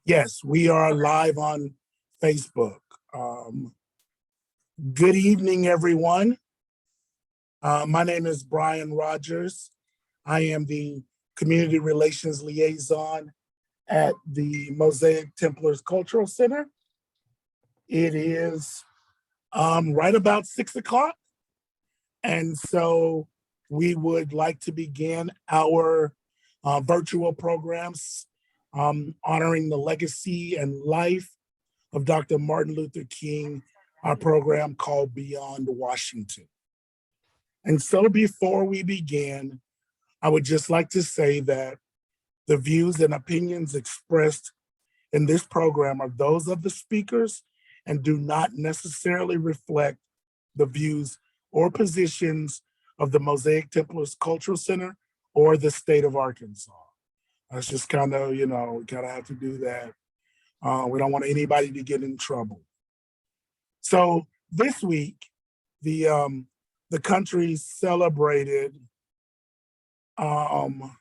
Yes, we are live on Facebook. Good evening, everyone. My name is Brian Rodgers. I am the Community Relations Liaison at the Mosaic Templars Cultural Center. It is right about 6 o'clock. And so we would like to begin our virtual programs honoring the legacy and life of Dr. Martin Luther King, our program called Beyond Washington. And so before we begin, I would just like to say that the views and opinions expressed in this program are those of the speakers and do not necessarily reflect the views or positions of the Mosaic Templars Cultural Center or the state of Arkansas. That's just kind of, we kind of have to do that. We don't want anybody to get in trouble. So this week, the country celebrated the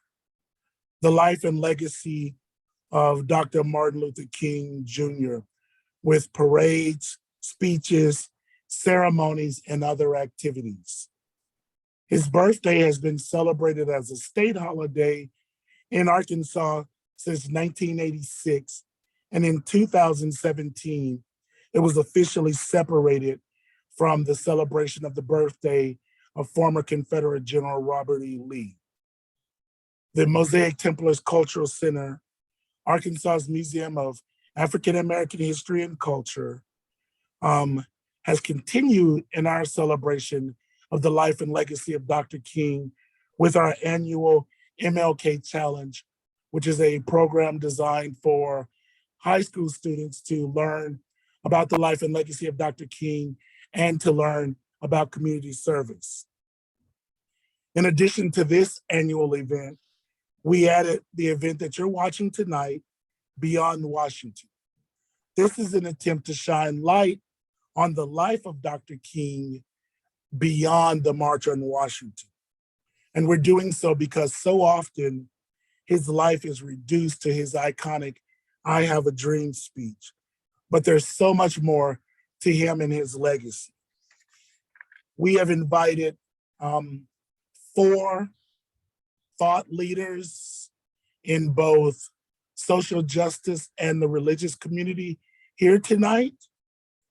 life and legacy of Dr. Martin Luther King Jr. with parades, speeches, ceremonies, and other activities. His birthday has been celebrated as a state holiday in Arkansas since 1986, and in 2017, it was officially separated from the celebration of the birthday of former Confederate General Robert E. Lee. The Mosaic Templars Cultural Center, Arkansas's Museum of African American History and Culture, has continued in our celebration of the life and legacy of Dr. King with our annual MLK Challenge, which is a program designed for high school students to learn about the life and legacy of Dr. King and to learn about community service. In addition to this annual event, we added the event that you're watching tonight, Beyond Washington. This is an attempt to shine light on the life of Dr. King beyond the March on Washington. And we're doing so because so often his life is reduced to his iconic "I Have a Dream" speech. But there's so much more to him and his legacy. We have invited 4 thought leaders in both social justice and the religious community here tonight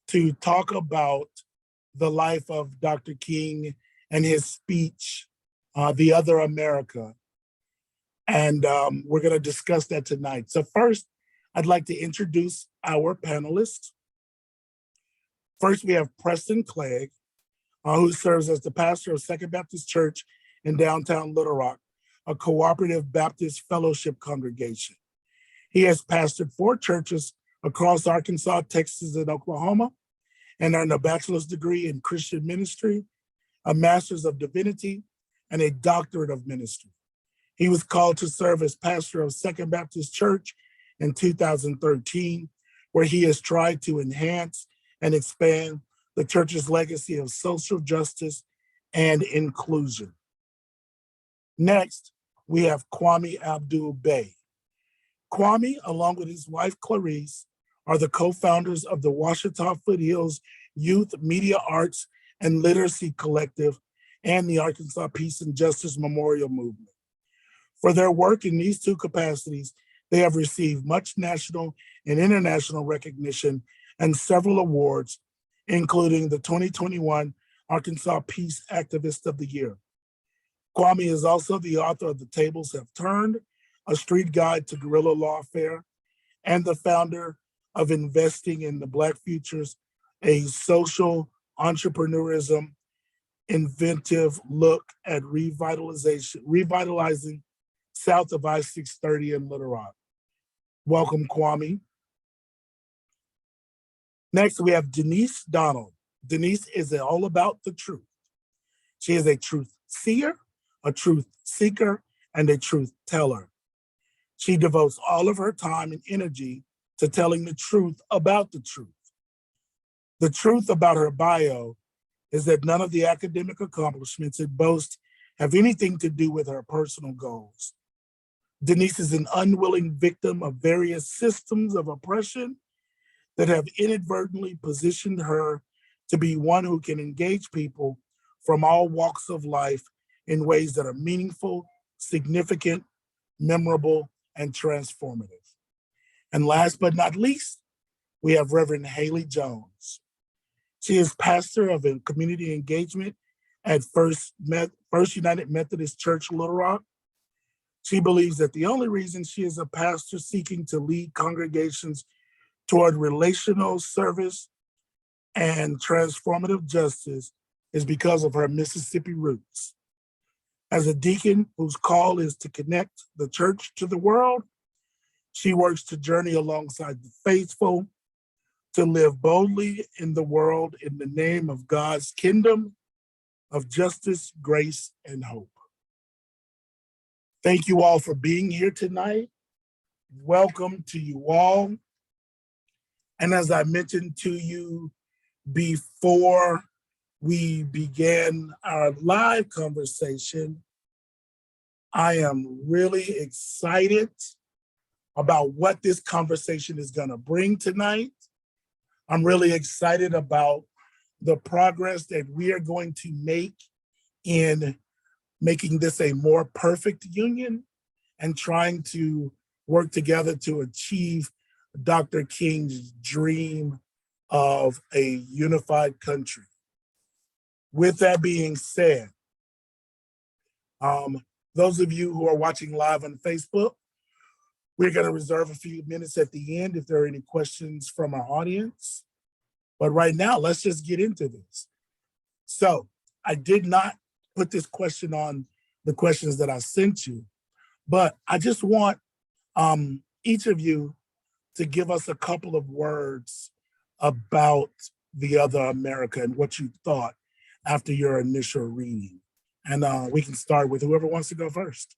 to talk about the life of Dr. King and his speech, The Other America. And we're going to discuss that tonight. So first, I'd like to introduce our panelists. First, we have Preston Clegg, who serves as the pastor of Second Baptist Church in downtown Little Rock, a cooperative Baptist fellowship congregation. He has pastored 4 churches across Arkansas, Texas, and Oklahoma, and earned a bachelor's degree in Christian ministry, a master's of divinity, and a doctorate of ministry. He was called to serve as pastor of Second Baptist Church in 2013, where he has tried to enhance and expand the church's legacy of social justice and inclusion. Next, we have Kwami Abdul-Bey. Kwami, along with his wife Clarice, are the co-founders of the Ouachita Foothills Youth Media Arts and Literacy Collective and the Arkansas Peace and Justice Memorial Movement. For their work in these 2 capacities, they have received much national and international recognition and several awards, including the 2021 Arkansas Peace Activist of the Year. Kwami is also the author of The Tables Have Turned, a street guide to guerrilla lawfare, and the founder of Investing in the Black Futures, a social entrepreneurism inventive look at revitalizing south of I-630 in Little Rock. Welcome, Kwami. Next, we have Denise Donell. Denise is all about the truth. She is a truth seer, a truth seeker, and a truth teller. She devotes all of her time and energy to telling the truth about the truth. The truth about her bio is that none of the academic accomplishments it boasts have anything to do with her personal goals. Denise is an unwilling victim of various systems of oppression that have inadvertently positioned her to be one who can engage people from all walks of life in ways that are meaningful, significant, memorable, and transformative. And last but not least, we have Reverend Haley Jones. She is pastor of community engagement at First United Methodist Church, Little Rock. She believes that the only reason she is a pastor seeking to lead congregations toward relational service and transformative justice is because of her Mississippi roots. As a deacon whose call is to connect the church to the world, she works to journey alongside the faithful, to live boldly in the world in the name of God's kingdom of justice, grace, and hope. Thank you all for being here tonight. Welcome to you all. And as I mentioned to you before we began our live conversation, I am really excited about what this conversation is going to bring tonight. I'm really excited about the progress that we are going to make in making this a more perfect union and trying to work together to achieve Dr. King's dream of a unified country. With that being said, those of you who are watching live on Facebook, we're going to reserve a few minutes at the end if there are any questions from our audience. But right now, let's just get into this. So I did not put this question on the questions that I sent you, but I just want each of you to give us a couple of words about The Other America and what you thought after your initial reading. And we can start with whoever wants to go first.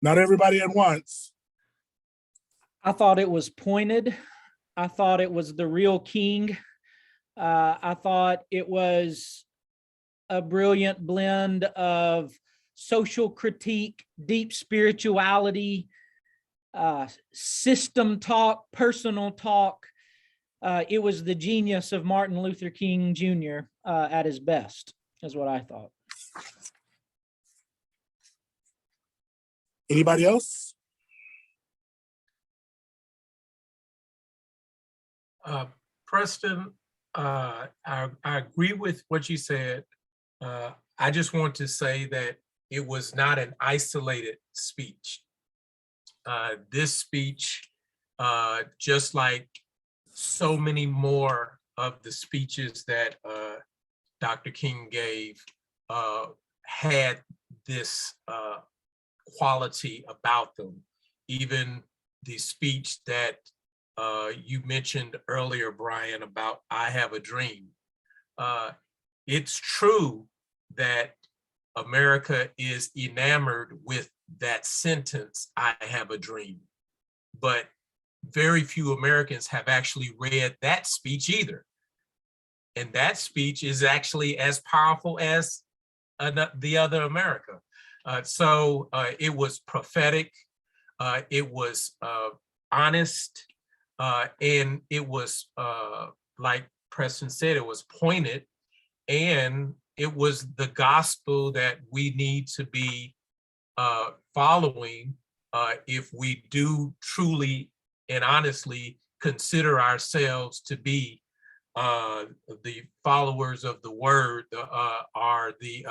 Not everybody at once. I thought it was pointed. I thought it was the real King. I thought it was a brilliant blend of social critique, deep spirituality, system talk, personal talk. It was the genius of Martin Luther King Jr. At his best, is what I thought. Anybody else? Preston, I agree with what you said. I just want to say that it was not an isolated speech. This speech, just like so many more of the speeches that Dr. King gave, had this quality about them. Even the speech that you mentioned earlier, Brian, about I Have a Dream. It's true that America is enamored with that sentence, I have a dream, but very few Americans have actually read that speech either. And that speech is actually as powerful as The Other America. So it was prophetic, it was honest, and it was, like Preston said, it was pointed, and it was the gospel that we need to be following if we do truly and honestly consider ourselves to be the followers of the word, are the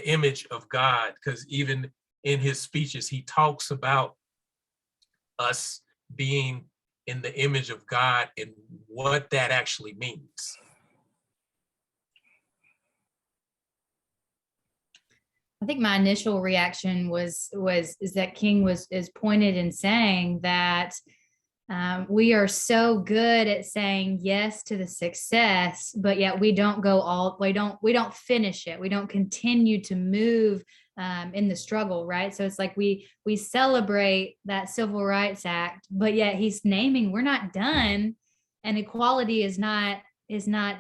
image of God. Because even in his speeches, he talks about us being in the image of God and what that actually means. I think my initial reaction is that King is pointed in saying that we are so good at saying yes to the success, but yet we don't finish it. We don't continue to move in the struggle, right? So it's like we celebrate that Civil Rights Act, but yet he's naming we're not done. and equality is not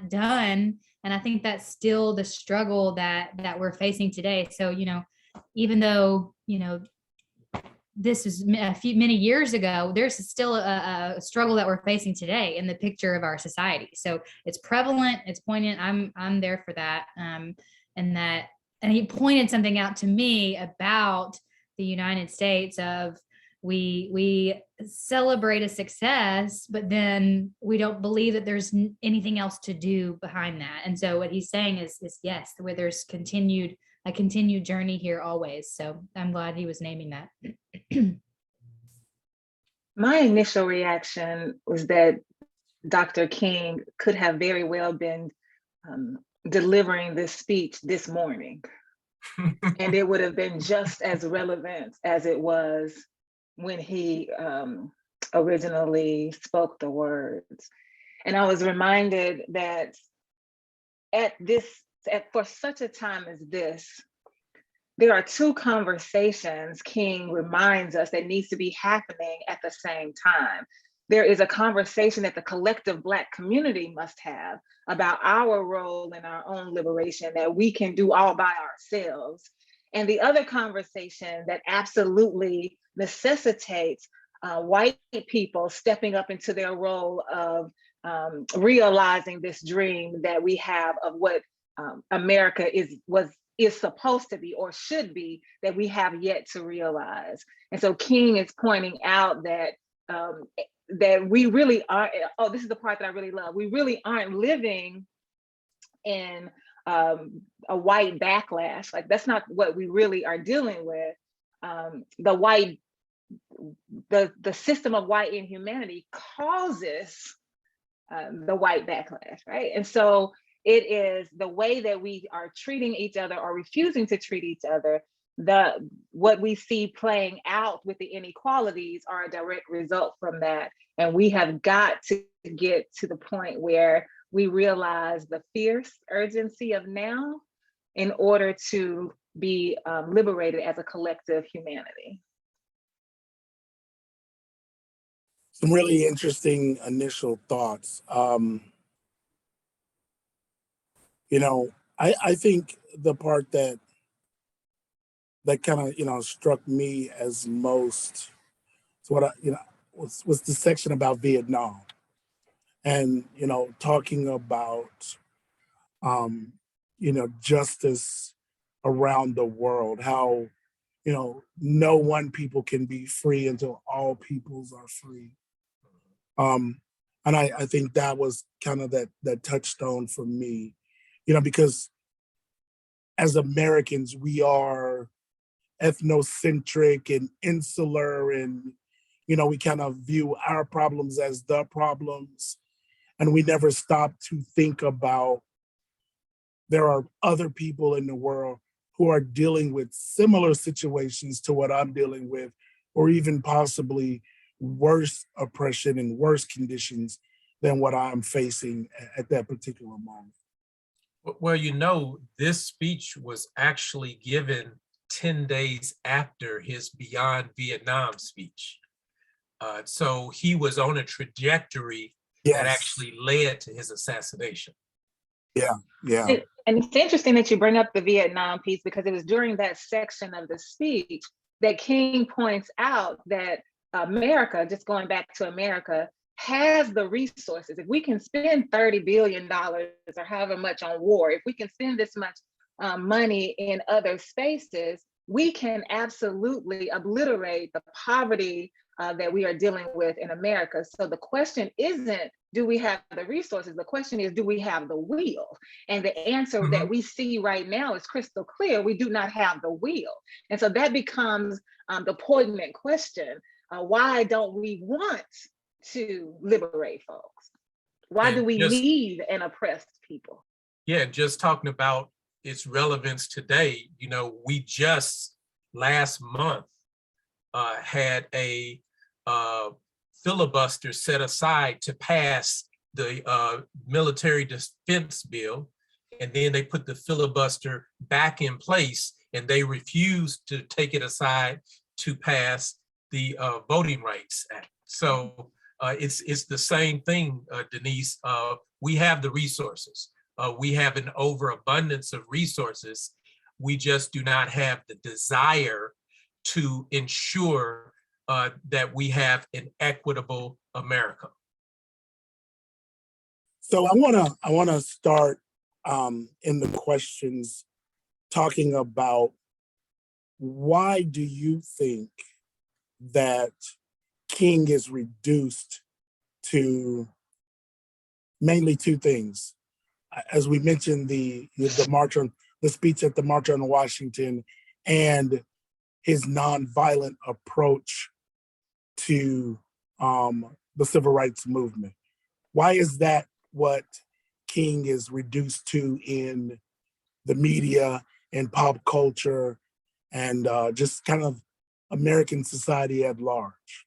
done. And I think that's still the struggle that we're facing today. So, even though, this is many years ago, there's still a struggle that we're facing today in the picture of our society. So it's prevalent, it's poignant. I'm there for that. And he pointed something out to me about the United States of we celebrate a success, but then we don't believe that there's anything else to do behind that. And so what he's saying is yes, where there's a continued journey here always. So I'm glad he was naming that. My initial reaction was that Dr. King could have very well been delivering this speech this morning. And it would have been just as relevant as it was when he originally spoke the words. And I was reminded that for such a time as this, there are two conversations King reminds us that needs to be happening at the same time. There is a conversation that the collective Black community must have about our role in our own liberation that we can do all by ourselves. And the other conversation that absolutely necessitates white people stepping up into their role of realizing this dream that we have of what America is supposed to be or should be, that we have yet to realize. And so King is pointing out that that we really are, this is the part that I really love, we really aren't living in a white backlash. Like, that's not what we really are dealing with. The system of white inhumanity causes the white backlash, right? And so it is the way that we are treating each other or refusing to treat each other, what we see playing out with the inequalities are a direct result from that. And we have got to get to the point where we realize the fierce urgency of now in order to be liberated as a collective humanity. Some really interesting initial thoughts. I think the part that kind of, struck me as most, was the section about Vietnam, and, talking about, justice around the world, how, no one people can be free until all peoples are free. And I think that was kind of that touchstone for me, because as Americans, we are ethnocentric and insular, and, we kind of view our problems as the problems. And we never stop to think about there are other people in the world who are dealing with similar situations to what I'm dealing with, or even possibly worse oppression and worse conditions than what I'm facing at that particular moment. Well, this speech was actually given 10 days after his Beyond Vietnam speech. So he was on a trajectory that actually led to his assassination. Yeah. And it's interesting that you bring up the Vietnam piece, because it was during that section of the speech that King points out that America, just going back to America, has the resources. If we can spend $30 billion or however much on war, if we can spend this much money in other spaces, we can absolutely obliterate the poverty that we are dealing with in America. So the question isn't, do we have the resources? The question is, do we have the will? And the answer that we see right now is crystal clear. We do not have the will. And so that becomes the poignant question. Why don't we want to liberate folks? Why do we need an oppressed people? Yeah, just talking about its relevance today, we just last month had a filibuster set aside to pass the military defense bill, and then they put the filibuster back in place, and they refused to take it aside to pass the Voting Rights Act. So It's the same thing, Denise. We have the resources. We have an overabundance of resources. We just do not have the desire to ensure that we have an equitable America. So I wanna start in the questions talking about, why do you think that King is reduced to mainly two things? As we mentioned, the speech at the March on Washington, and his nonviolent approach to the civil rights movement. Why is that what King is reduced to in the media and pop culture and just kind of American society at large?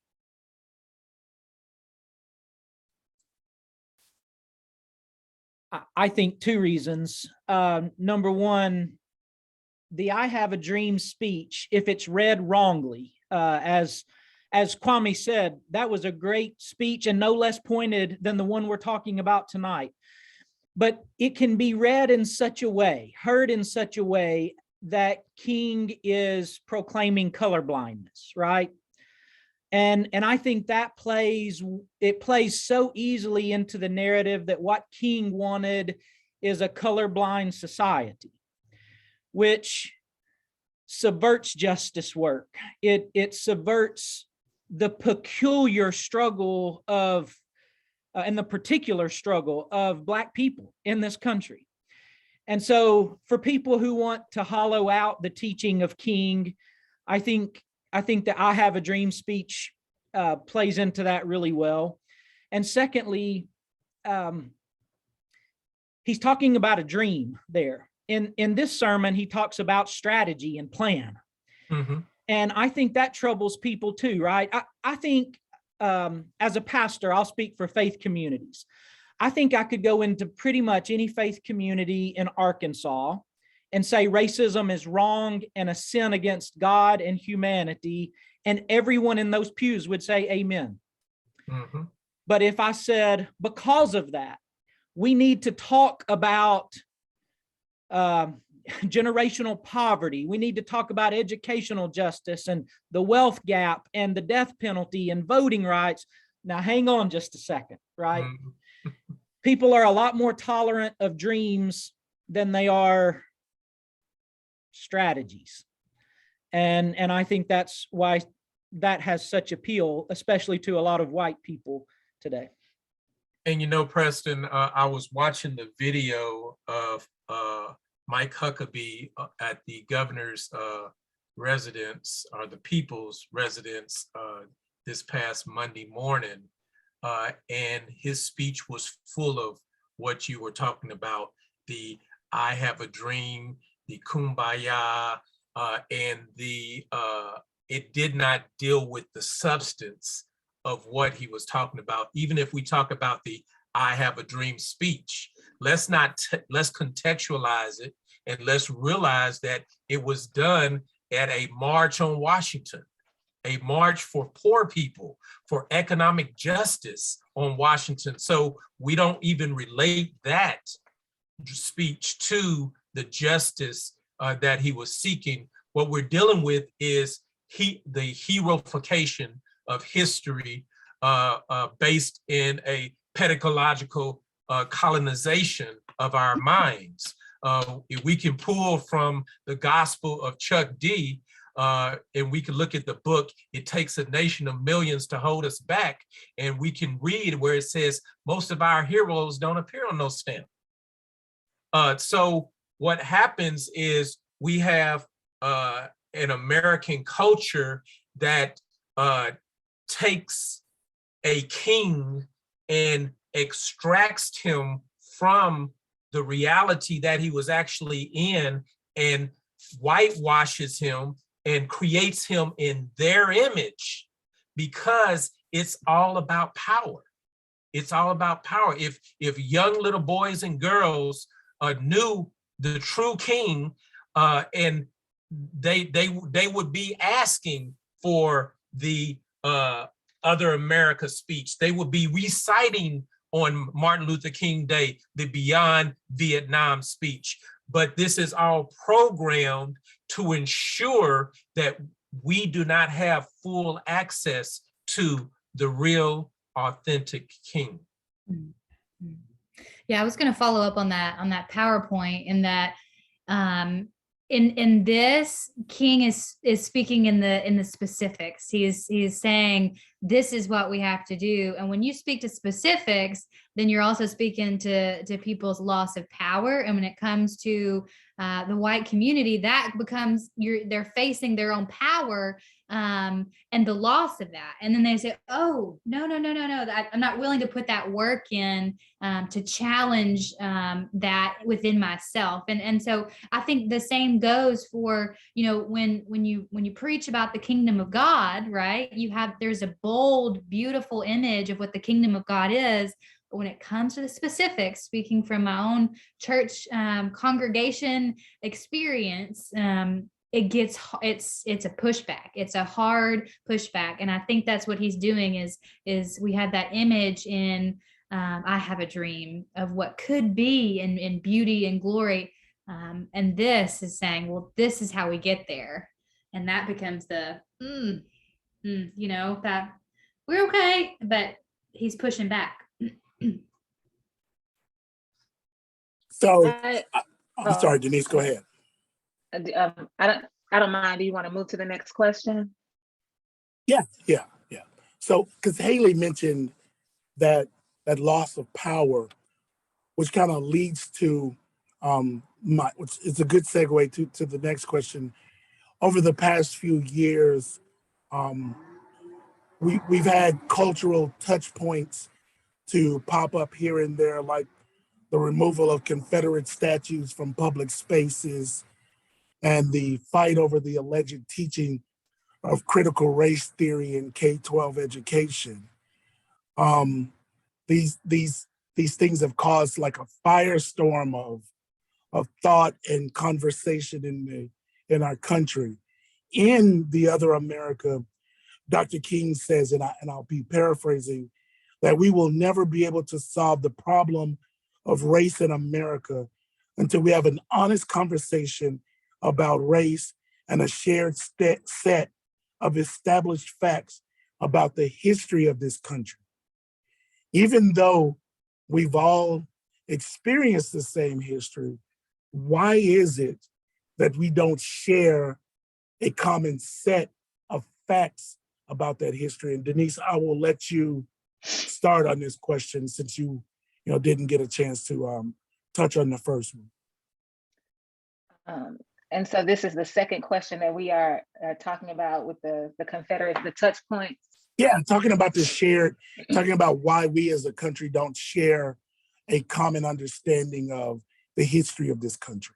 I think two reasons. Number one, the "I have a dream" speech, if it's read wrongly, as Kwami said, that was a great speech and no less pointed than the one we're talking about tonight. But it can be read in such a way, heard in such a way, that King is proclaiming colorblindness, right? And I think that plays so easily into the narrative that what King wanted is a colorblind society, which subverts justice work. It subverts the peculiar struggle of, and the particular struggle of Black people in this country. And so for people who want to hollow out the teaching of King, I think the "I have a dream" speech plays into that really well. And secondly, he's talking about a dream there. In this sermon, he talks about strategy and plan. Mm-hmm. And I think that troubles people too, right? I think as a pastor, I'll speak for faith communities. I think I could go into pretty much any faith community in Arkansas and say racism is wrong and a sin against God and humanity, and everyone in those pews would say amen. Mm-hmm. But if I said, because of that, we need to talk about generational poverty, we need to talk about educational justice and the wealth gap and the death penalty and voting rights. Now, hang on just a second, right? Mm-hmm. People are a lot more tolerant of dreams than they are strategies. And I think that's why that has such appeal, especially to a lot of white people today. And you know, Preston, I was watching the video of Mike Huckabee at the governor's residence, or the people's residence, this past Monday morning. And his speech was full of what you were talking about, the "I have a dream," the kumbaya, and it did not deal with the substance of what he was talking about. Even if we talk about the "I have a dream" speech, let's contextualize it, and let's realize that it was done at a march on Washington, a march for poor people, for economic justice on Washington. So we don't even relate that speech to the justice that he was seeking. What we're dealing with is the heroification of history based in a pedagogical colonization of our minds. If we can pull from the Gospel of Chuck D, and we can look at the book, "It Takes a Nation of Millions to Hold Us Back," and we can read where it says most of our heroes don't appear on those stamps. So what happens is we have an American culture that takes a king and extracts him from the reality that he was actually in, and whitewashes him and creates him in their image, because it's all about power. It's all about power. If young little boys and girls knew the true king, and they would be asking for the Other America speech. They would be reciting on Martin Luther King Day, the Beyond Vietnam speech. But this is all programmed to ensure that we do not have full access to the real, authentic King. Yeah, I was going to follow up on that PowerPoint, in that in this, King is speaking in the specifics. He's saying this is what we have to do. And when you speak to specifics, then you're also speaking to people's loss of power. And when it comes to the white community, that becomes they're facing their own power and the loss of that. And then they say, oh, no, I'm not willing to put that work in to challenge that within myself. And so I think the same goes for, when you preach about the kingdom of God, right? There's a bold, beautiful image of what the kingdom of God is. But when it comes to the specifics, speaking from my own church congregation experience, it's a pushback. It's a hard pushback. And I think that's what he's doing is we have that image in I Have a Dream of what could be in beauty and glory. And this is saying, well, this is how we get there. And that becomes the, that we're okay, but he's pushing back. So, I'm sorry, Denise, go ahead. I don't mind. Do you want to move to the next question? Yeah. So, because Haley mentioned that loss of power, which kind of leads to which is a good segue to the next question. Over the past few years, we've had cultural touch points to pop up here and there, like the removal of Confederate statues from public spaces and the fight over the alleged teaching of critical race theory in K-12 education. These things have caused like a firestorm of thought and conversation in our country. In The Other America, Dr. King says, and I'll be paraphrasing, that we will never be able to solve the problem of race in America until we have an honest conversation about race and a shared set of established facts about the history of this country. Even though we've all experienced the same history, why is it that we don't share a common set of facts about that history? And Denise, I will let you start on this question since you didn't get a chance to touch on the first one. And so this is the second question that we are talking about with the Confederate, the touch points. Yeah, talking about why we as a country don't share a common understanding of the history of this country.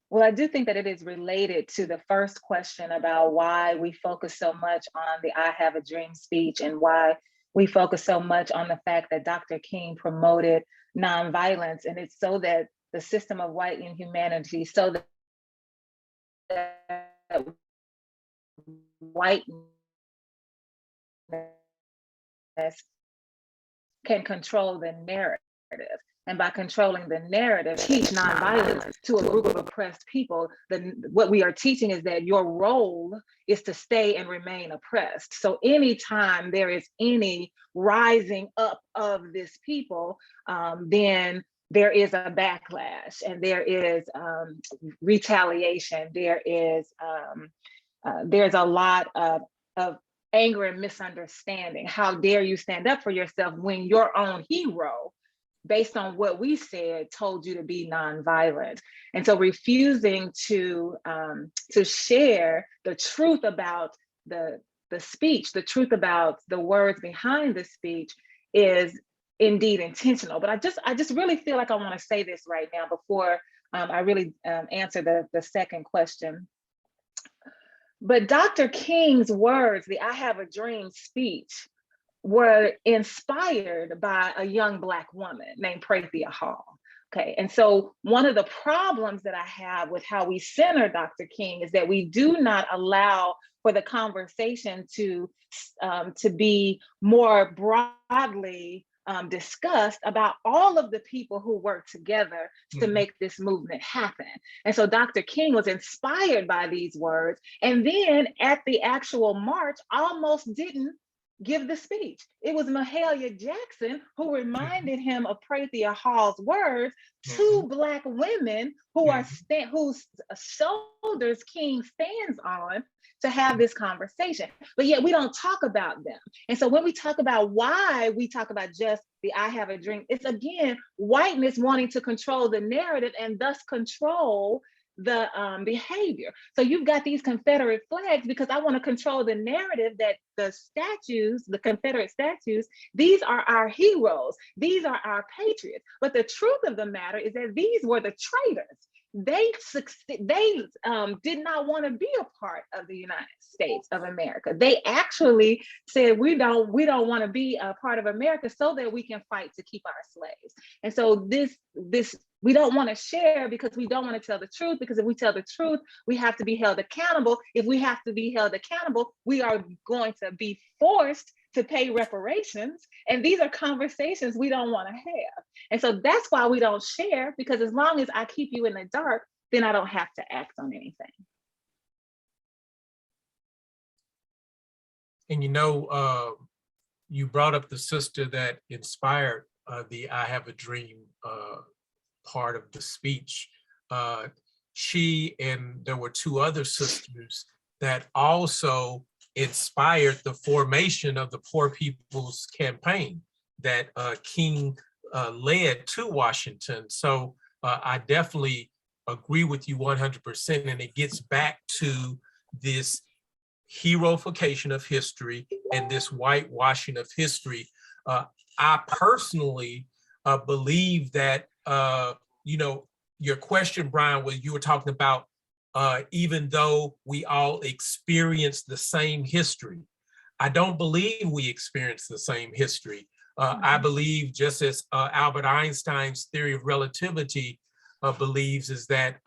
Well, I do think that it is related to the first question about why we focus so much on the I Have a Dream speech and why we focus so much on the fact that Dr. King promoted nonviolence. And it's so that the system of white inhumanity, so that whiteness can control the narrative. And by controlling the narrative, teach nonviolence to a group of oppressed people, then what we are teaching is that your role is to stay and remain oppressed. So anytime there is any rising up of this people, then there is a backlash and there is retaliation. There's a lot of anger and misunderstanding. How dare you stand up for yourself when your own hero, based on what we said, told you to be nonviolent? And so refusing to share the truth about the speech, the truth about the words behind the speech is indeed intentional. But I just really feel like I want to say this right now before I really answer the second question. But Dr. King's words, the I Have a Dream speech, were inspired by a young Black woman named Prathia Hall. Okay, and so one of the problems that I have with how we center Dr. King is that we do not allow for the conversation to be more broadly discussed about all of the people who work together to make this movement happen. And so Dr. King was inspired by these words, and then at the actual march almost didn't give the speech. It was Mahalia Jackson who reminded him of Prathia Hall's words, two Black women who are whose shoulders King stands on to have this conversation. But yet we don't talk about them. And so when we talk about why we talk about just the I have a dream, it's again, whiteness wanting to control the narrative and thus control the behavior. So you've got these Confederate flags because I want to control the narrative that the statues, the Confederate statues, these are our heroes. These are our patriots. But the truth of the matter is that these were the traitors. They did not want to be a part of the United States of America. They actually said, we don't want to be a part of America so that we can fight to keep our slaves. And so this we don't want to share because we don't want to tell the truth, because if we tell the truth, we have to be held accountable. If we have to be held accountable, we are going to be forced to pay reparations. And these are conversations we don't want to have. And so that's why we don't share, because as long as I keep you in the dark, then I don't have to act on anything. And you brought up the sister that inspired the I Have a Dream part of the speech. She and there were two other sisters that also inspired the formation of the Poor People's Campaign that King led to Washington. So I definitely agree with you 100%. And it gets back to this heroification of history and this whitewashing of history. I personally believe that, your question, Brian, was you were talking about even though we all experience the same history. I don't believe we experience the same history. I believe, just as Albert Einstein's theory of relativity believes, is that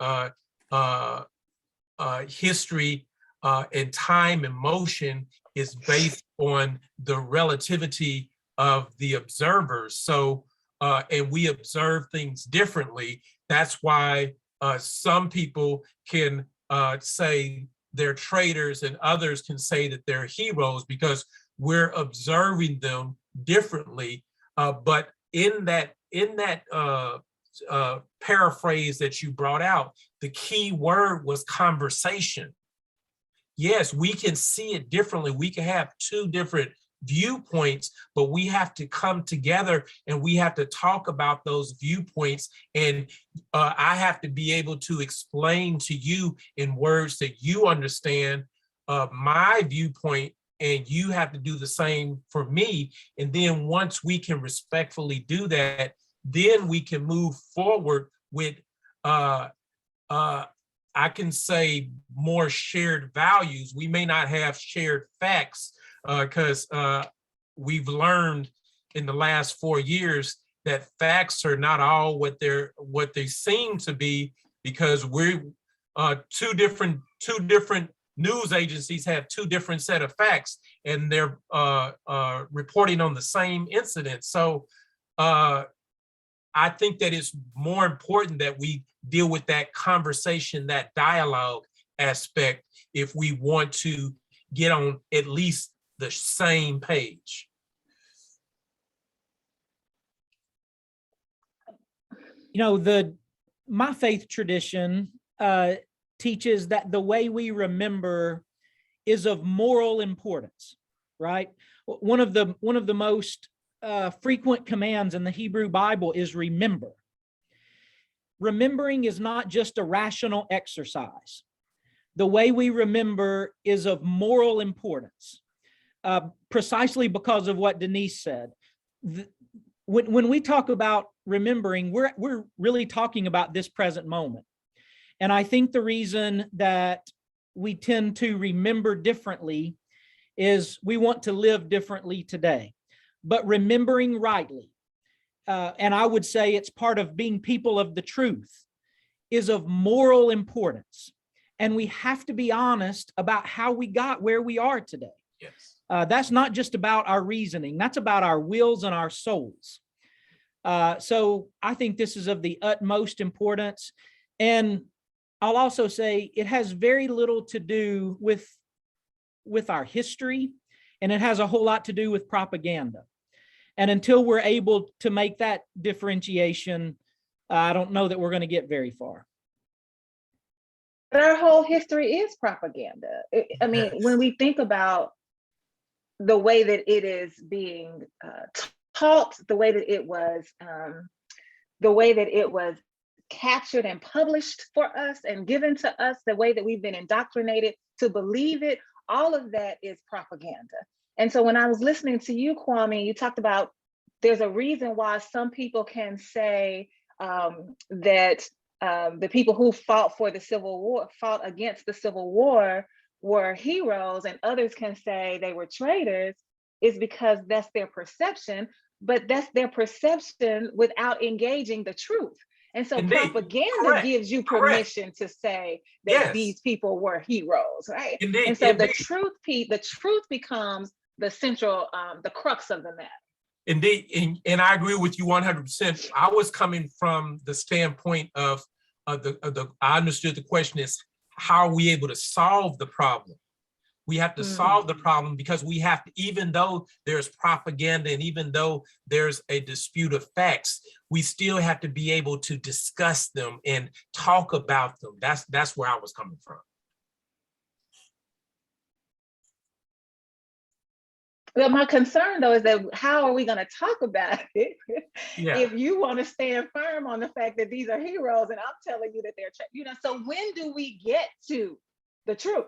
history and time and motion is based on the relativity of the observers. So, and we observe things differently. That's why some people can say they're traitors and others can say that they're heroes, because we're observing them differently. But in that paraphrase that you brought out, the key word was conversation. Yes, we can see it differently. We can have two different viewpoints, but we have to come together and we have to talk about those viewpoints. And I have to be able to explain to you in words that you understand my viewpoint, and you have to do the same for me. And then once we can respectfully do that, then we can move forward with, I can say, more shared values. We may not have shared facts, because we've learned in the last 4 years that facts are not all what they seem to be, because we're two different news agencies have two different set of facts, and they're reporting on the same incident. So I think that it's more important that we deal with that conversation, that dialogue aspect, if we want to get on at least the same page. My faith tradition teaches that the way we remember is of moral importance, right? One of the most frequent commands in the Hebrew Bible is remember. Remembering is not just a rational exercise. The way we remember is of moral importance. Precisely because of what Denise said. When we talk about remembering, we're really talking about this present moment. And I think the reason that we tend to remember differently is we want to live differently today. But remembering rightly and I would say it's part of being people of the truth, is of moral importance. And we have to be honest about how we got where we are today. Yes. That's not just about our reasoning, that's about our wills and our souls. So I think this is of the utmost importance. And I'll also say it has very little to do with our history, and it has a whole lot to do with propaganda. And until we're able to make that differentiation, I don't know that we're going to get very far. But our whole history is propaganda. I mean, when we think about the way that it is being taught, the way that it was captured and published for us and given to us, the way that we've been indoctrinated to believe it, all of that is propaganda. And so when I was listening to you, Kwami, you talked about there's a reason why some people can say that the people who fought for the Civil War, fought against the Civil War, were heroes, and others can say they were traitors, is because that's their perception, but that's their perception without engaging the truth. And so Indeed. propaganda Correct. gives you Correct. permission to say that Yes. these people were heroes, right? Indeed. And so Indeed. the truth becomes the central, the crux of the matter. Indeed, and I agree with you 100%. I was coming from the standpoint of I understood the question is, how are we able to solve the problem? We have to solve the problem because we have to, even though there's propaganda and even though there's a dispute of facts, we still have to be able to discuss them and talk about them. That's where I was coming from. Well, my concern though is that how are we going to talk about it if you want to stand firm on the fact that these are heroes and I'm telling you that they're, so when do we get to the truth?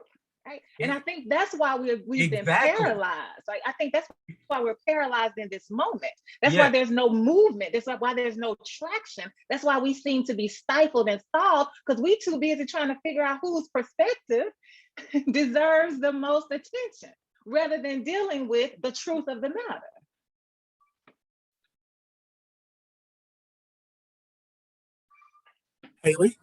Right. And I think that's why we've been paralyzed. Right? I think that's why we're paralyzed in this moment. That's why there's no movement. That's why there's no traction. That's why we seem to be stifled and stalled, because we're too busy trying to figure out whose perspective deserves the most attention, rather than dealing with the truth of the matter. Haley?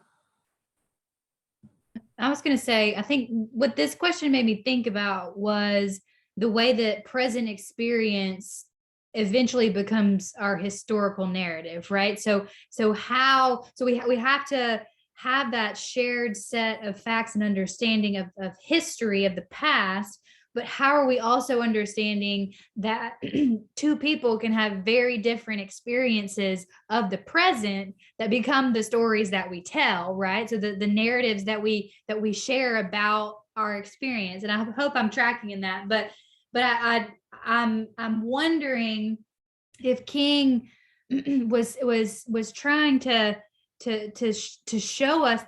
I was going to say, I think what this question made me think about was the way that present experience eventually becomes our historical narrative, right? So we have to have that shared set of facts and understanding of history of the past, but how are we also understanding that two people can have very different experiences of the present that become the stories that we tell, right? So the narratives that we share about our experience. And I hope I'm tracking in that, but I'm wondering if King was trying to show us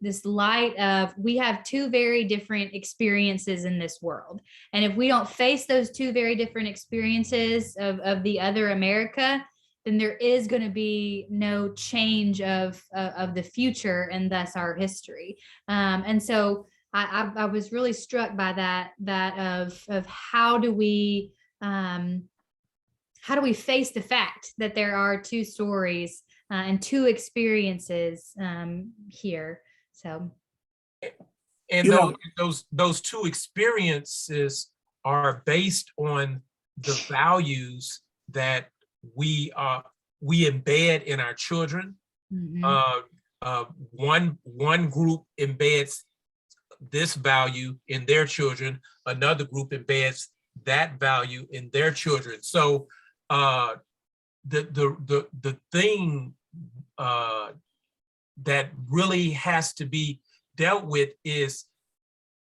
this light of, we have two very different experiences in this world, and if we don't face those two very different experiences of the other America, then there is going to be no change of the future and thus our history. And so I was really struck by that of how do we face the fact that there are two stories and two experiences here. So, and those two experiences are based on the values that we embed in our children. One group embeds this value in their children. Another group embeds that value in their children. So the thing that really has to be dealt with is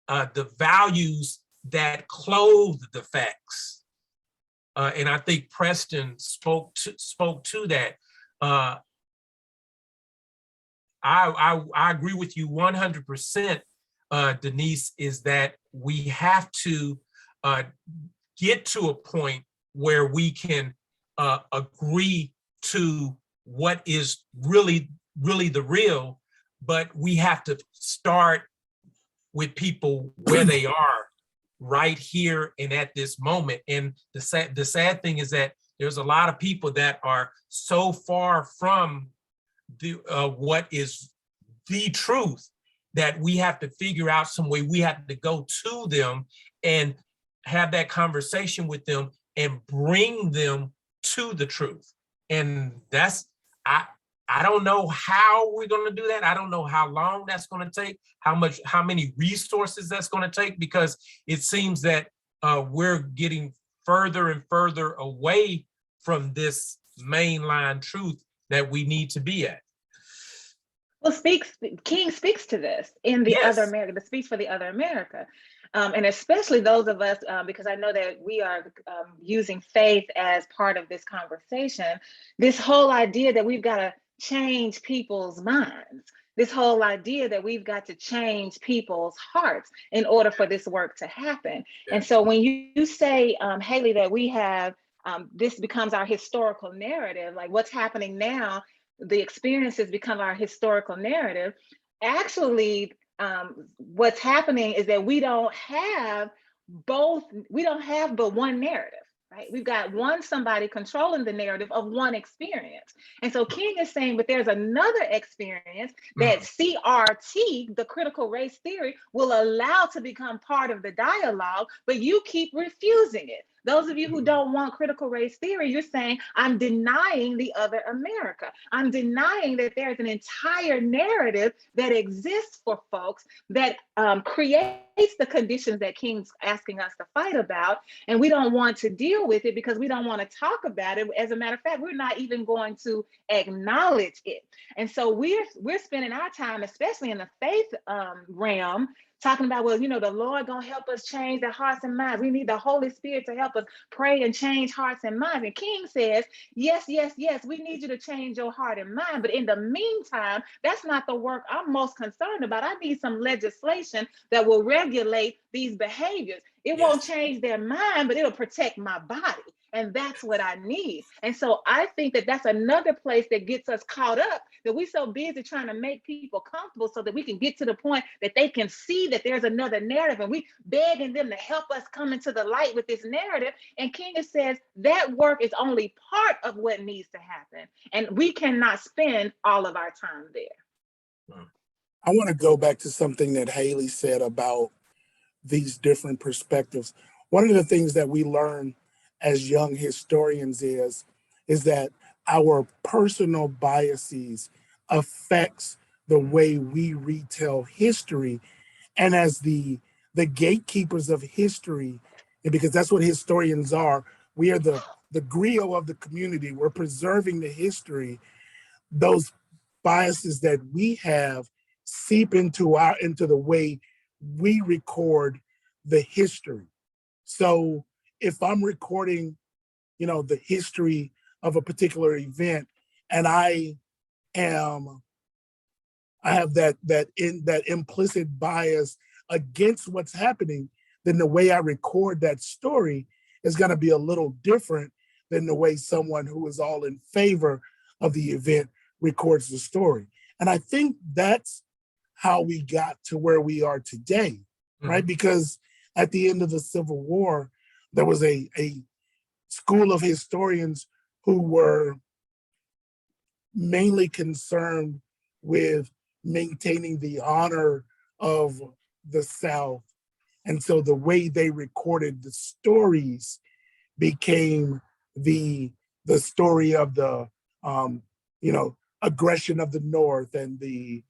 the values that clothe the facts. And I think Preston spoke to that. I agree with you 100%, Denise, is that we have to get to a point where we can agree to what is really the real, but we have to start with people where they are right here and at this moment. And the sad thing is that there's a lot of people that are so far from the what is the truth that we have to figure out some way. We have to go to them and have that conversation with them and bring them to the truth. And that's, I don't know how we're going to do that. I don't know how long that's going to take, how many resources that's going to take, because it seems that we're getting further and further away from this mainline truth that we need to be at. Well, King speaks to this in the Yes. other America, that speaks for the other America. And especially those of us, because I know that we are using faith as part of this conversation, this whole idea that we've got to change people's minds, this whole idea that we've got to change people's hearts in order for this work to happen. Yes. And so when you say, Haley, that we have, this becomes our historical narrative, like what's happening now, the experiences become our historical narrative. Actually, what's happening is that we don't have but one narrative, right? We've got somebody controlling the narrative of one experience. And so King is saying, but there's another experience that CRT, the critical race theory, will allow to become part of the dialogue, but you keep refusing it. Those of you who don't want critical race theory, you're saying, I'm denying the other America. I'm denying that there's an entire narrative that exists for folks that creates the conditions that King's asking us to fight about. And we don't want to deal with it because we don't want to talk about it. As a matter of fact, we're not even going to acknowledge it. And so we're spending our time, especially in the faith realm, talking about, well, the Lord gonna help us change the hearts and minds. We need the Holy Spirit to help us pray and change hearts and minds. And King says, yes, we need you to change your heart and mind. But in the meantime, that's not the work I'm most concerned about. I need some legislation that will regulate these behaviors. It won't change their mind, but it'll protect my body. And that's what I need. And so I think that that's another place that gets us caught up, that we're so busy trying to make people comfortable so that we can get to the point that they can see that there's another narrative, and we begging them to help us come into the light with this narrative. And King says that work is only part of what needs to happen. And we cannot spend all of our time there. I want to go back to something that Haley said about these different perspectives. One of the things that we learn as young historians is that our personal biases affects the way we retell history. And as the gatekeepers of history, and because that's what historians are, we are the griot of the community. We're preserving the history. Those biases that we have seep into the way we record the history. So if I'm recording, the history of a particular event, and I have that implicit bias against what's happening, then the way I record that story is going to be a little different than the way someone who is all in favor of the event records the story. And I think that's how we got to where we are today, right? Because at the end of the Civil War, there was a school of historians who were mainly concerned with maintaining the honor of the South. And so the way they recorded the stories became the story of the, aggression of the North, and the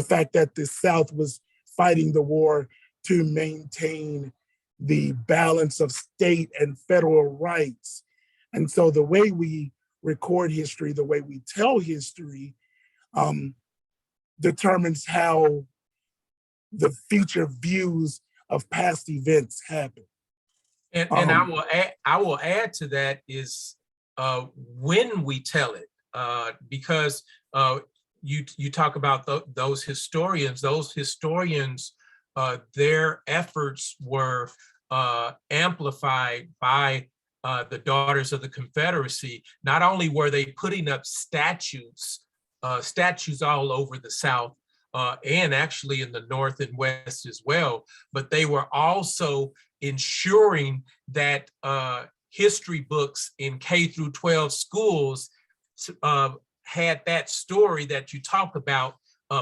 fact that the South was fighting the war to maintain the balance of state and federal rights. And so the way we record history, the way we tell history, determines how the future views of past events happen. And I will add to that is when we tell it, because you talk about those historians, their efforts were amplified by the Daughters of the Confederacy. Not only were they putting up statues all over the South, and actually in the North and West as well, but they were also ensuring that history books in K through 12 schools had that story that you talk about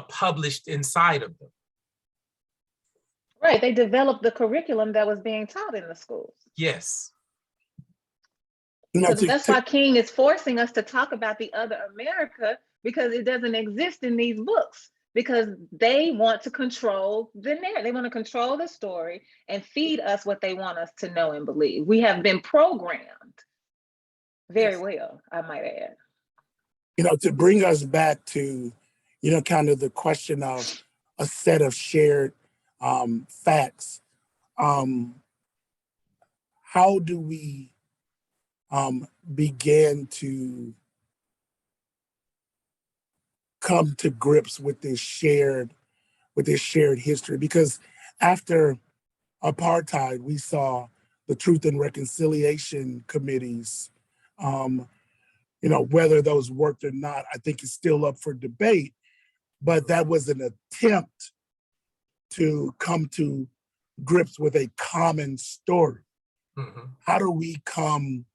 published inside of them. Right, they developed the curriculum that was being taught in the schools. Yes. So that's why King is forcing us to talk about the other America, because it doesn't exist in these books, because they want to control the narrative. They want to control the story and feed us what they want us to know and believe. We have been programmed very well, I might add. To bring us back to, kind of the question of a set of shared facts. How do we begin to come to grips with this shared history? Because after apartheid, we saw the Truth and Reconciliation committees. Whether those worked or not, I think is still up for debate, but that was an attempt to come to grips with a common story. Mm-hmm. How do we come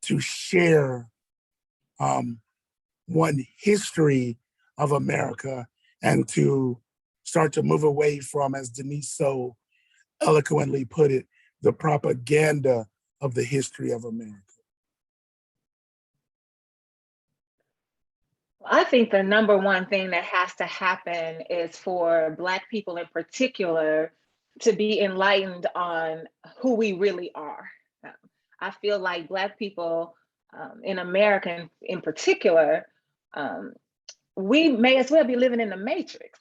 to share one history of America and to start to move away from, as Denise so eloquently put it, the propaganda of the history of America? I think the number one thing that has to happen is for Black people in particular to be enlightened on who we really are. I feel like Black people in America in particular, we may as well be living in the Matrix.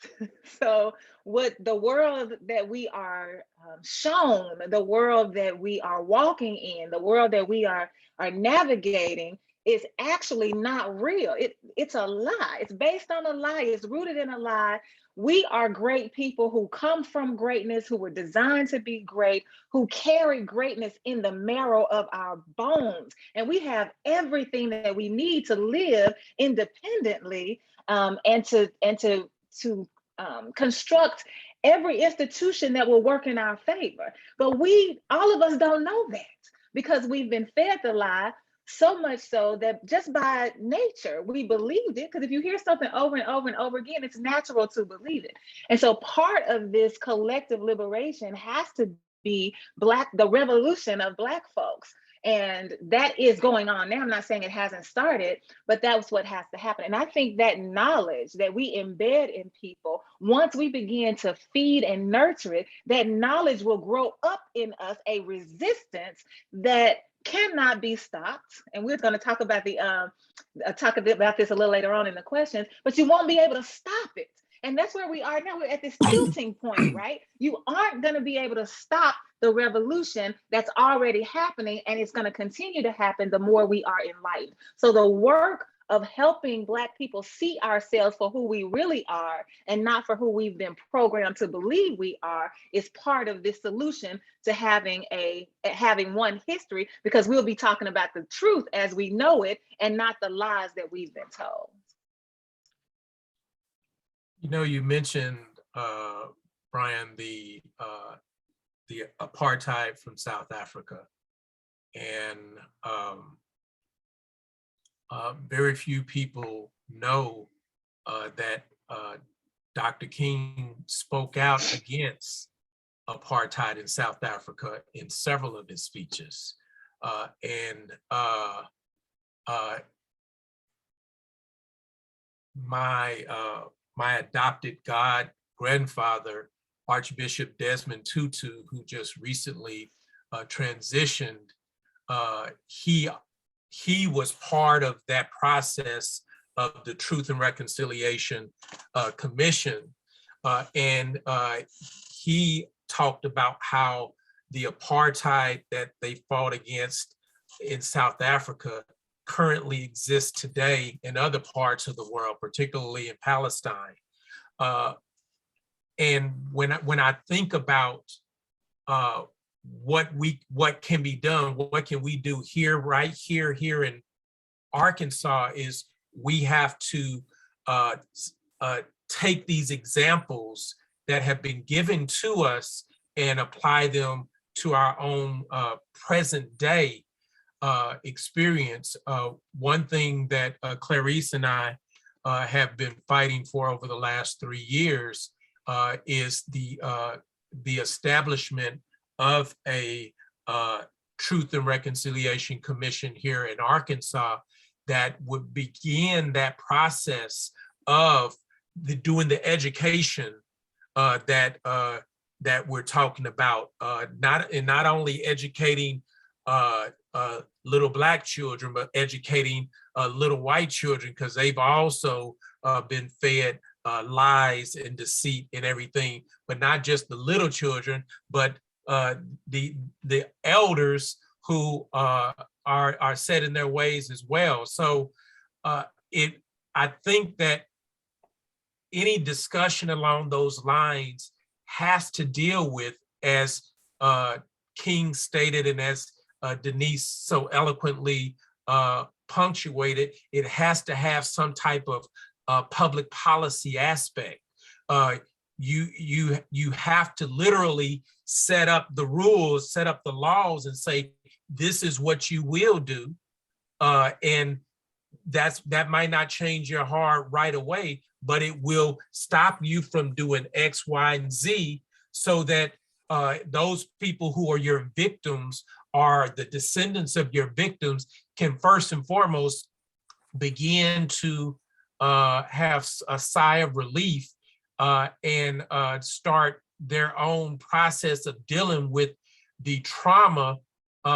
So what the world that we are shown, the world that we are walking in, the world that we are navigating is actually not real. It's a lie. It's based on a lie. It's rooted in a lie. We are great people who come from greatness, who were designed to be great, who carry greatness in the marrow of our bones. And we have everything that we need to live independently and to construct every institution that will work in our favor. But all of us don't know that, because we've been fed the lie. So much so that just by nature, we believed it, because if you hear something over and over and over again, it's natural to believe it. And so part of this collective liberation has to be the revolution of Black folks. And that is going on now. I'm not saying it hasn't started, but that's what has to happen. And I think that knowledge that we embed in people, once we begin to feed and nurture it, that knowledge will grow up in us a resistance that cannot be stopped. And we're going to talk about this a little later on in the questions, but you won't be able to stop it. And that's where we are now. We're at this tilting point, right? You aren't going to be able to stop the revolution that's already happening, and it's going to continue to happen the more we are enlightened. So the work of helping Black people see ourselves for who we really are and not for who we've been programmed to believe we are is part of this solution to having one history, because we'll be talking about the truth as we know it and not the lies that we've been told. You mentioned, Brian, the apartheid from South Africa, and very few people know that Dr. King spoke out against apartheid in South Africa in several of his speeches. My adopted grandfather, Archbishop Desmond Tutu, who just recently transitioned, he was part of that process of the Truth and Reconciliation Commission. And he talked about how the apartheid that they fought against in South Africa currently exists today in other parts of the world, particularly in Palestine. And when I think about what can be done, what can we do here, right here in Arkansas, is we have to take these examples that have been given to us and apply them to our own present day experience. One thing that Clarice and I have been fighting for over the last 3 years is the establishment of a Truth and Reconciliation Commission here in Arkansas that would begin that process of doing the education that we're talking about, not only educating little Black children, but educating little white children, because they've also been fed lies and deceit and everything, but not just the little children, but the elders who are set in their ways as well. So I think that any discussion along those lines has to deal with, as King stated and as Denise so eloquently punctuated, it has to have some type of public policy aspect. You have to literally set up the rules, set up the laws, and say, this is what you will do. And that might not change your heart right away, but it will stop you from doing X, Y, and Z, so that those people who are your victims, are the descendants of your victims, can first and foremost begin to have a sigh of relief and start their own process of dealing with the trauma,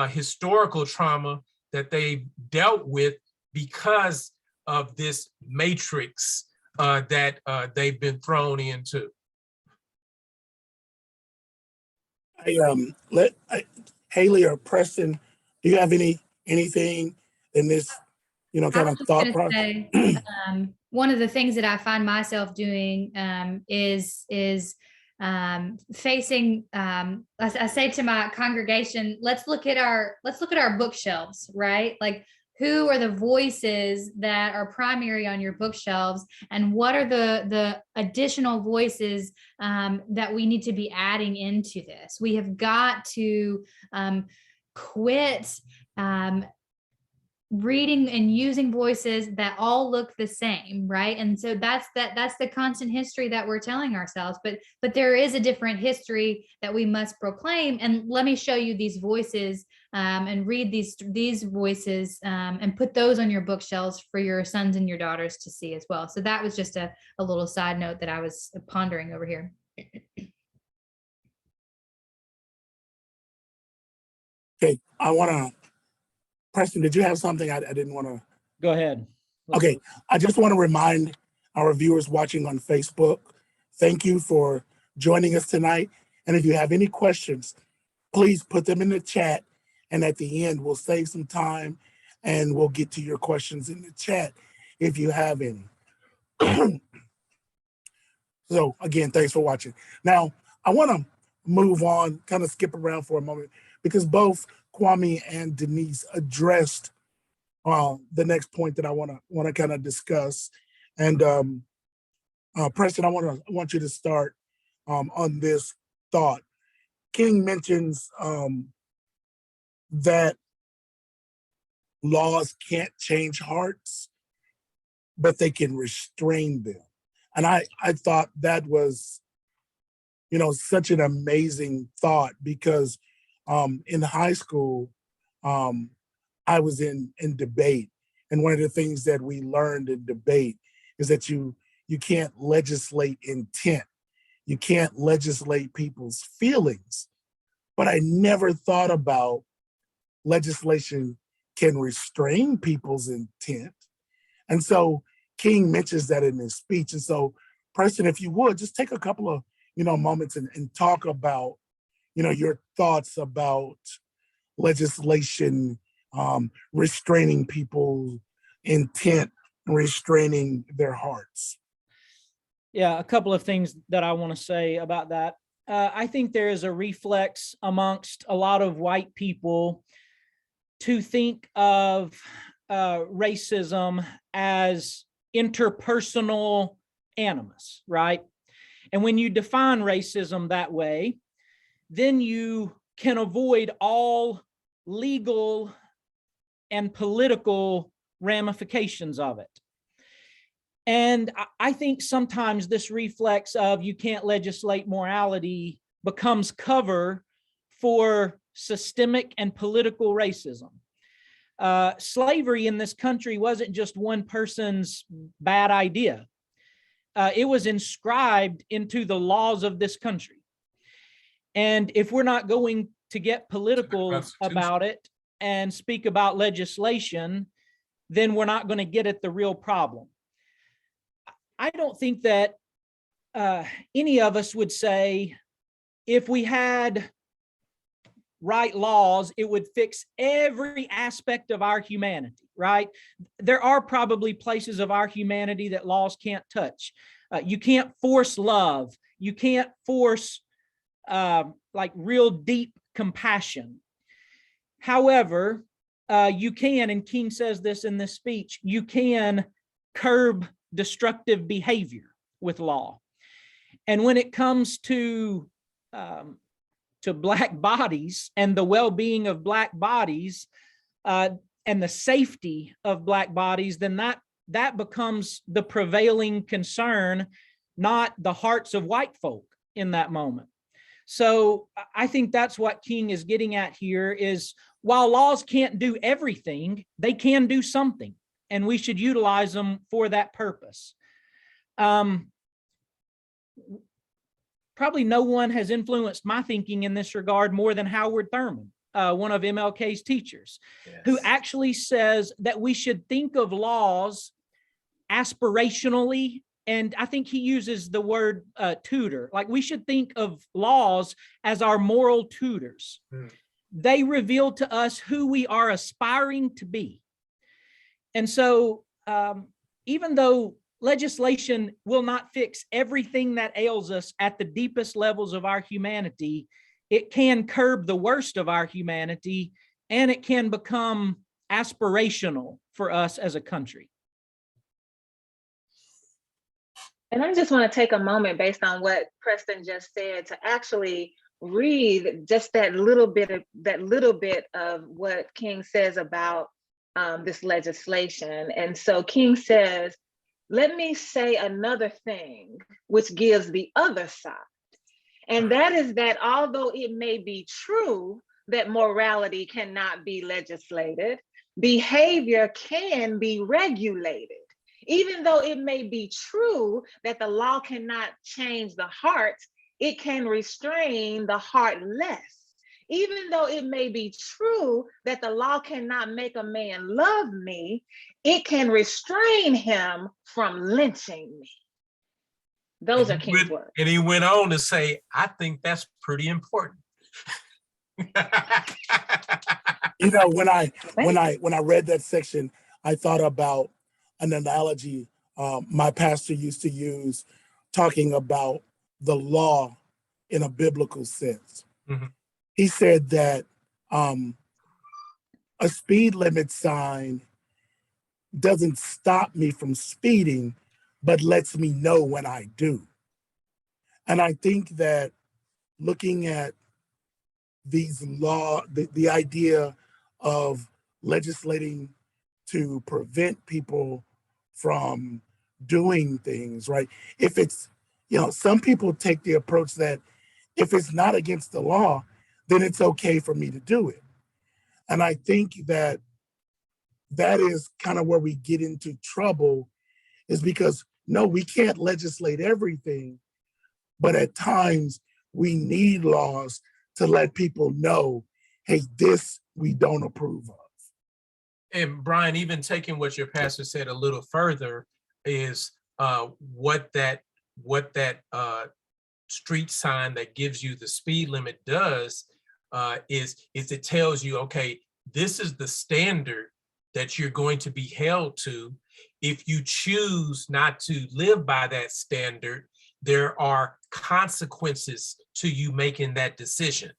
historical trauma that they dealt with because of this matrix that they've been thrown into. Haley or Preston, do you have anything in this, kind of thought process? One of the things that I find myself doing is facing. I say to my congregation, let's look at our bookshelves, right? Like, who are the voices that are primary on your bookshelves, and what are the additional voices that we need to be adding into this? We have got to quit reading and using voices that all look the same, right? And so that's the constant history that we're telling ourselves, but there is a different history that we must proclaim. And let me show you these voices and read these voices and put those on your bookshelves for your sons and your daughters to see as well. So that was just a little side note that I was pondering over here. Okay, Preston, did you have something? I didn't want to. Go ahead. Okay, I just want to remind our viewers watching on Facebook, thank you for joining us tonight. And if you have any questions, please put them in the chat. And at the end, we'll save some time and we'll get to your questions in the chat if you have any. So again, thanks for watching. Now, I want to move on, kind of skip around for a moment, because both Kwami and Denise addressed the next point that I want to kind of discuss. And Preston, I want you to start on this thought. King mentions that laws can't change hearts, but they can restrain them. And I thought that was, such an amazing thought, because in high school, I was in debate. And one of the things that we learned in debate is that you can't legislate intent. You can't legislate people's feelings. But I never thought about legislation can restrain people's intent. And so King mentions that in his speech. And so, Preston, if you would, just take a couple of moments and talk about your thoughts about legislation restraining people's intent, restraining their hearts. Yeah, a couple of things that I want to say about that. I think there is a reflex amongst a lot of white people to think of racism as interpersonal animus, right? And when you define racism that way, then you can avoid all legal and political ramifications of it. And I think sometimes this reflex of you can't legislate morality becomes cover for systemic and political racism. Slavery in this country wasn't just one person's bad idea. It was inscribed into the laws of this country. And if we're not going to get political about it and speak about legislation, then we're not going to get at the real problem. I don't think that any of us would say if we had right laws, it would fix every aspect of our humanity, right? There are probably places of our humanity that laws can't touch. You can't force love. You can't force like real deep compassion. However, you can, and King says this in this speech, you can curb destructive behavior with law. And when it comes to Black bodies and the well-being of Black bodies and the safety of Black bodies, then that becomes the prevailing concern, not the hearts of white folk in that moment. So I think that's what King is getting at here is while laws can't do everything, they can do something, and we should utilize them for that purpose. Probably no one has influenced my thinking in this regard more than Howard Thurman, one of MLK's teachers, yes, who actually says that we should think of laws aspirationally. And I think he uses the word tutor, like we should think of laws as our moral tutors. They reveal to us who we are aspiring to be. And so even though legislation will not fix everything that ails us at the deepest levels of our humanity, it can curb the worst of our humanity, and it can become aspirational for us as a country. And I just want to take a moment based on what Preston just said to actually read just that little bit of what King says about this legislation. And so King says, let me say another thing which gives the other side. And that is that although it may be true that morality cannot be legislated, behavior can be regulated. Even though it may be true that the law cannot change the heart, it can restrain the heart less. Even though it may be true that the law cannot make a man love me, it can restrain him from lynching me. Those are King's words. And he went on to say, I think that's pretty important. You know, when I read that section, I thought about an analogy my pastor used to use, talking about the law in a biblical sense. Mm-hmm. He said that a speed limit sign doesn't stop me from speeding, but lets me know when I do. And I think that looking at these law, the idea of legislating to prevent people from doing things, right? If it's, some people take the approach that if it's not against the law, then it's okay for me to do it. And I think that that is kind of where we get into trouble, is because no, we can't legislate everything, but at times we need laws to let people know, hey, this we don't approve of. And Brian, even taking what your pastor said a little further is what that street sign that gives you the speed limit does is it tells you, okay, this is the standard that you're going to be held to. If you choose not to live by that standard, there are consequences to you making that decision.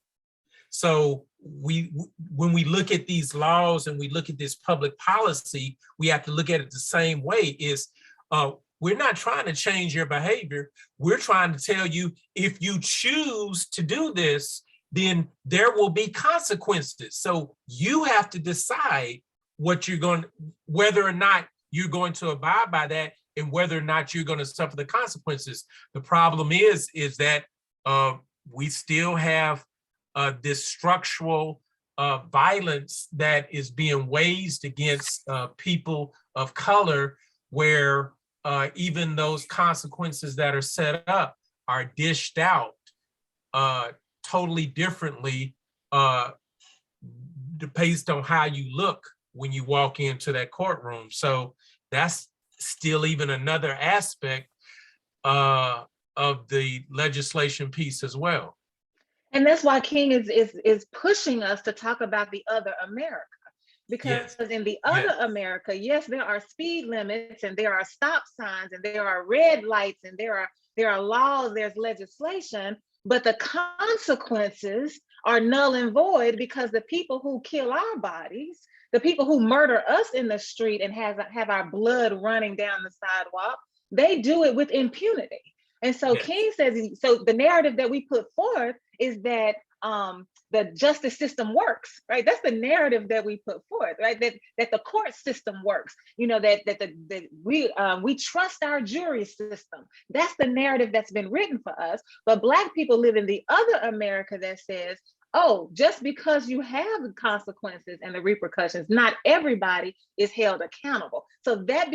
So when we look at these laws and we look at this public policy, we have to look at it the same way. We're not trying to change your behavior. We're trying to tell you, if you choose to do this, then there will be consequences. So you have to decide what you're going, whether or not you're going to abide by that, and whether or not you're going to suffer the consequences. The problem is that we still have this structural violence that is being waged against people of color, where even those consequences that are set up are dished out totally differently based on how you look when you walk into that courtroom. So that's still even another aspect of the legislation piece as well. And that's why King is pushing us to talk about the other America. Because Yes. in the other America, yes, there are speed limits and there are stop signs and there are red lights and there are laws, there's legislation, but the consequences are null and void, because the people who kill our bodies, the people who murder us in the street and have our blood running down the sidewalk, they do it with impunity. And so Yes. King says, so the narrative that we put forth is that the justice system works, right? That's the narrative that we put forth, right? That the court system works, you know, that we trust our jury system. That's the narrative that's been written for us. But Black people live in the other America that says, oh, just because you have the consequences and the repercussions, not everybody is held accountable. So that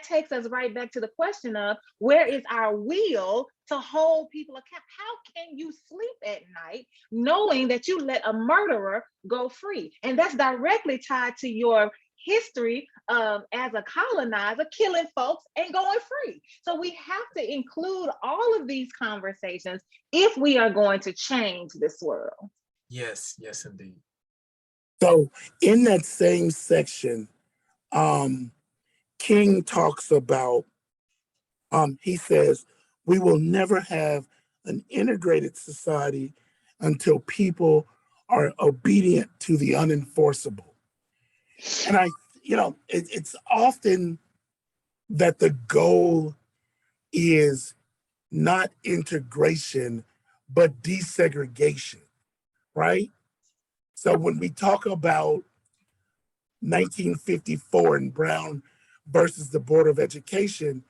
takes us right back to the question of, where is our will to hold people accountable? How can you sleep at night knowing that you let a murderer go free? And that's directly tied to your history as a colonizer, killing folks and going free. So we have to include all of these conversations if we are going to change this world. Yes, yes, indeed. So in that same section, King talks about, he says, we will never have an integrated society until people are obedient to the unenforceable. And it's often that the goal is not integration, but desegregation, right? So when we talk about 1954 and Brown versus the Board of Education,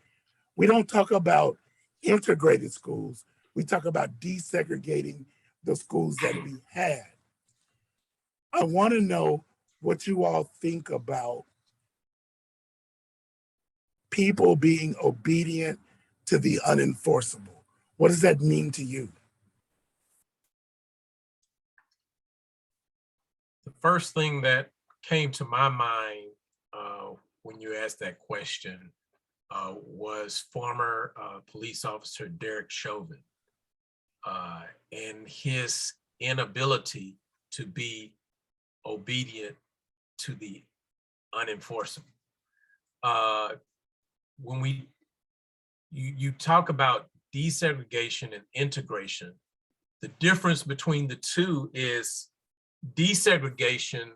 we don't talk about integrated schools. We talk about desegregating the schools that we had. I want to know what you all think about people being obedient to the unenforceable. What does that mean to you? The first thing that came to my mind when you asked that question was former police officer Derek Chauvin and his inability to be obedient to the unenforceable. When you talk about desegregation and integration, the difference between the two is desegregation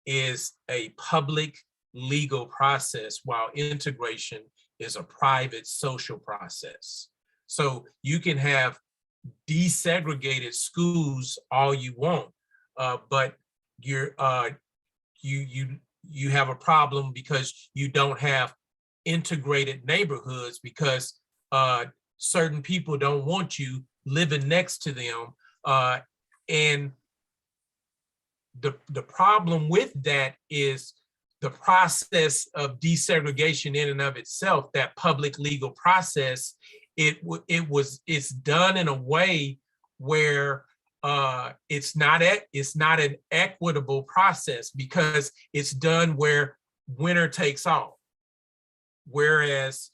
is a public legal process, while integration is a private social process. So you can have desegregated schools all you want, but you have a problem because you don't have integrated neighborhoods, because certain people don't want you living next to them, and the problem with that is the process of desegregation in and of itself, that public legal process, it's done in a way where it's not an equitable process, because it's done where winner takes all. Whereas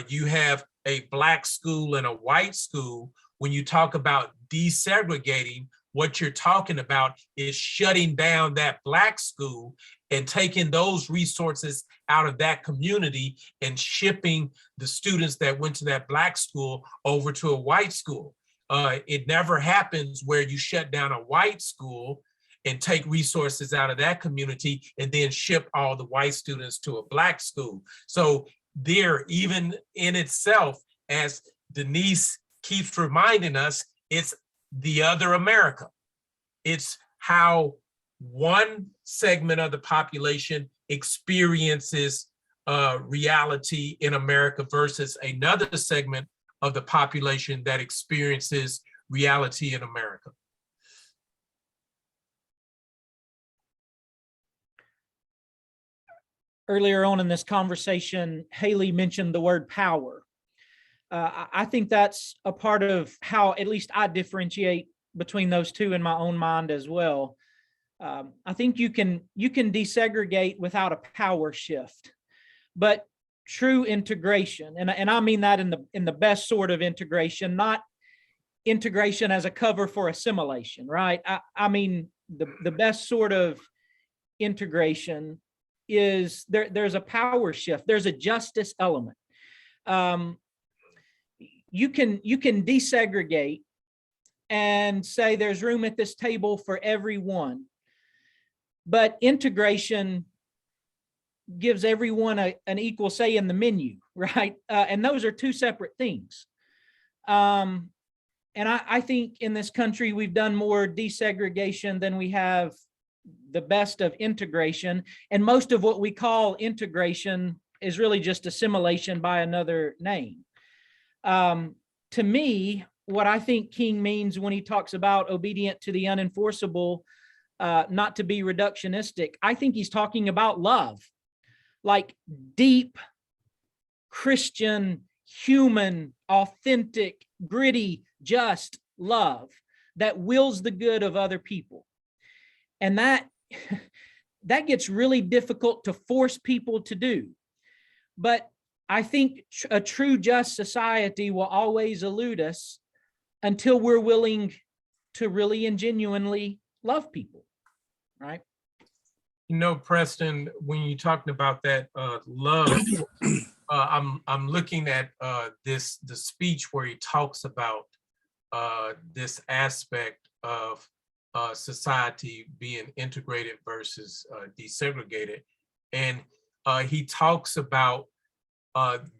you have a Black school and a white school, when you talk about desegregating, what you're talking about is shutting down that Black school and taking those resources out of that community and shipping the students that went to that Black school over to a white school. It never happens where you shut down a white school and take resources out of that community and then ship all the white students to a Black school. So there, even in itself, as Denise keeps reminding us, it's the other America. It's how one segment of the population experiences reality in America versus another segment of the population that experiences reality in America. Earlier on in this conversation, Haley mentioned the word power. I think that's a part of how at least I differentiate between those two in my own mind as well. I think you can desegregate without a power shift, but true integration, and I mean that in the best sort of integration, not integration as a cover for assimilation, right? I mean the best sort of integration is there's a power shift, there's a justice element. You can desegregate and say there's room at this table for everyone, but integration gives everyone an equal say in the menu, right? And those are two separate things. And I think in this country, we've done more desegregation than we have the best of integration. And most of what we call integration is really just assimilation by another name. To me, what I think King means when he talks about obedient to the unenforceable, not to be reductionistic, I think he's talking about love, like deep Christian, human, authentic, gritty, just love that wills the good of other people. And that gets really difficult to force people to do. But I think a true just society will always elude us until we're willing to really and genuinely love people, right? You know, Preston, when you're talking about that love, I'm looking at the speech where he talks about this aspect of society being integrated versus desegregated. And he talks about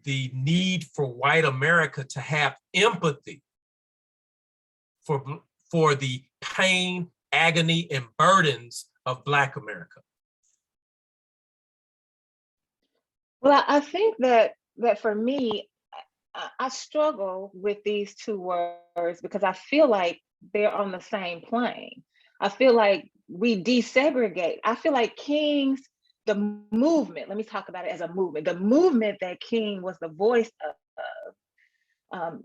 the need for white America to have empathy for the pain, agony, and burdens of Black America. Well, I think that for me, I struggle with these two words because I feel like they're on the same plane. I feel like we desegregate. I feel like King's, the movement, let me talk about it as a movement. The movement that King was the voice of,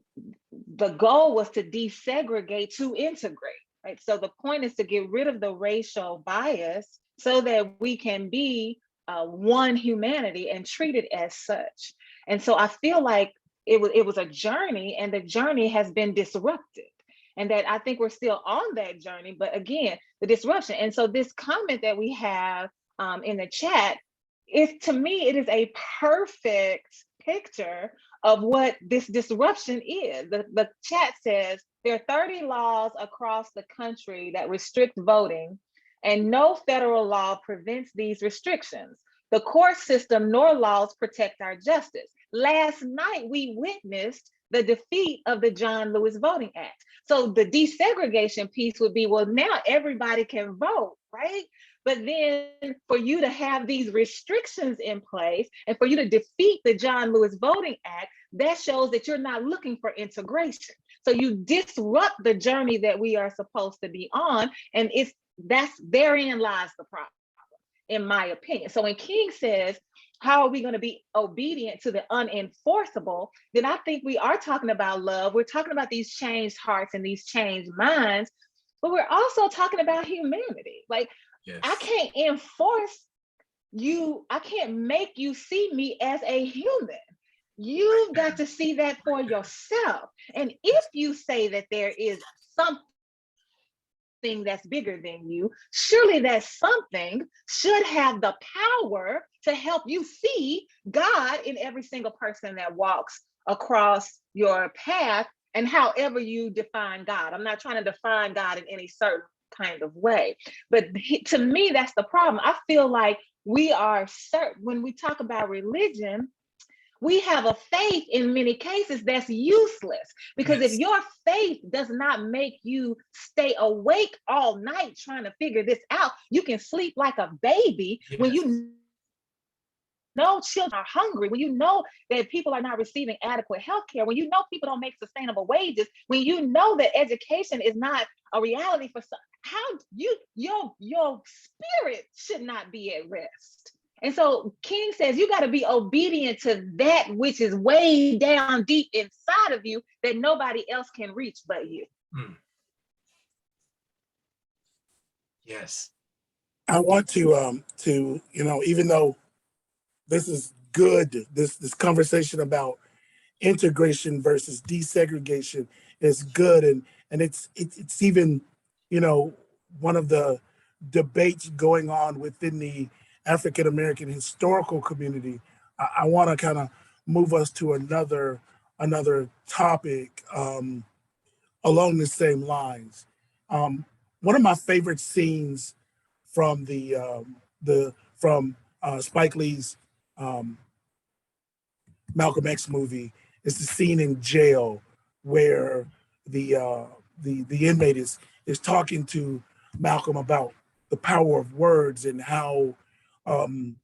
the goal was to desegregate to integrate, right? So the point is to get rid of the racial bias so that we can be one humanity and treat it as such. And so I feel like it was a journey, and the journey has been disrupted. And that I think we're still on that journey, but again, the disruption. And so this comment that we have in the chat is, to me, it is a perfect picture of what this disruption is. The chat says there are 30 laws across the country that restrict voting, and no federal law prevents these restrictions. The court system nor laws protect our justice. Last night, we witnessed the defeat of the John Lewis Voting Act. So the desegregation piece would be, well, now everybody can vote, right? But then for you to have these restrictions in place and for you to defeat the John Lewis Voting Act, that shows that you're not looking for integration. So you disrupt the journey that we are supposed to be on, and therein lies the problem, in my opinion. So when King says, how are we going to be obedient to the unenforceable? Then I think we are talking about love. We're talking about these changed hearts and these changed minds, but we're also talking about humanity. Like, yes. I can't enforce you. I can't make you see me as a human. You've got to see that for yourself. And if you say that there is something that's bigger than you, surely that something should have the power to help you see God in every single person that walks across your path, and however you define God. I'm not trying to define God in any certain kind of way, but to me, that's the problem. I feel like we are certain when we talk about religion, we have a faith in many cases that's useless, because if Yes. your faith does not make you stay awake all night trying to figure this out, you can sleep like a baby when Yes. you know children are hungry, when you know that people are not receiving adequate health care, when you know people don't make sustainable wages, when you know that education is not a reality for some, how your spirit should not be at rest. And so King says you got to be obedient to that which is way down deep inside of you that nobody else can reach but you. Mm. Yes. I want to even though this is good, this conversation about integration versus desegregation is good, and it's even, one of the debates going on within the African American historical community. I want to kind of move us to another topic along the same lines. One of my favorite scenes from Spike Lee's Malcolm X movie is the scene in jail where the inmate is talking to Malcolm about the power of words and how the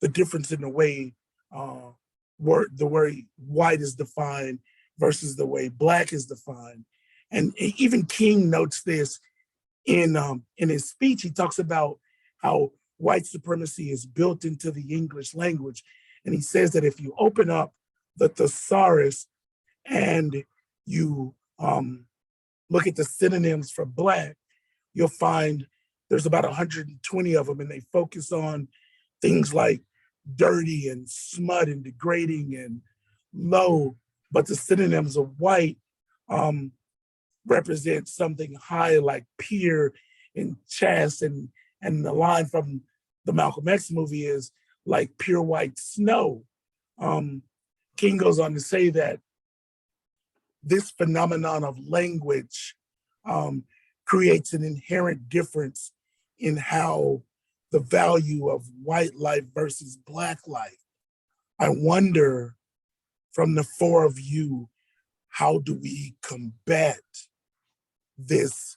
difference in the way the way white is defined versus the way black is defined. And even King notes this in his speech. He talks about how white supremacy is built into the English language. And he says that if you open up the thesaurus and you look at the synonyms for black, you'll find there's about 120 of them, and they focus on things like dirty and smut and degrading and low. But the synonyms of white represent something high like pure and chaste, and the line from the Malcolm X movie is like pure white snow. King goes on to say that this phenomenon of language creates an inherent difference in how the value of white life versus black life. I wonder, from the four of you, how do we combat this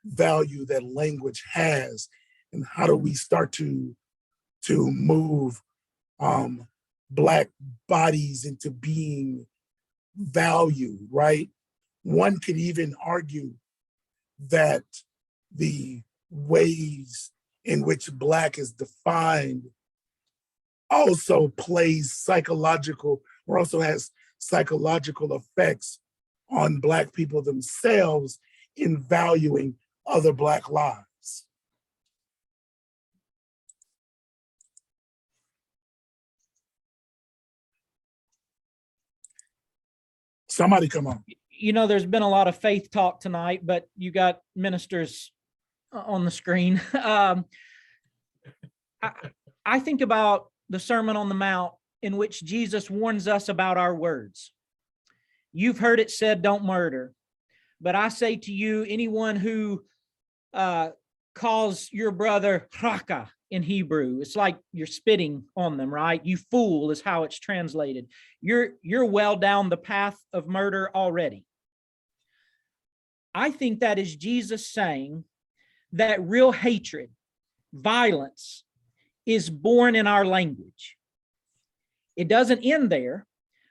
value that language has, and how do we start to move Black bodies into being valued, right? One could even argue that the ways in which Black is defined also plays psychological, or also has psychological effects on Black people themselves in valuing other Black lives. Somebody come on. You know, there's been a lot of faith talk tonight, but you got ministers on the screen. I think about the Sermon on the Mount, in which Jesus warns us about our words. You've heard it said, don't murder. But I say to you, anyone who calls your brother raka in Hebrew, it's like you're spitting on them, right? You fool is how it's translated. You're well down the path of murder already. I think that is Jesus saying that real hatred, violence, is born in our language. It doesn't end there,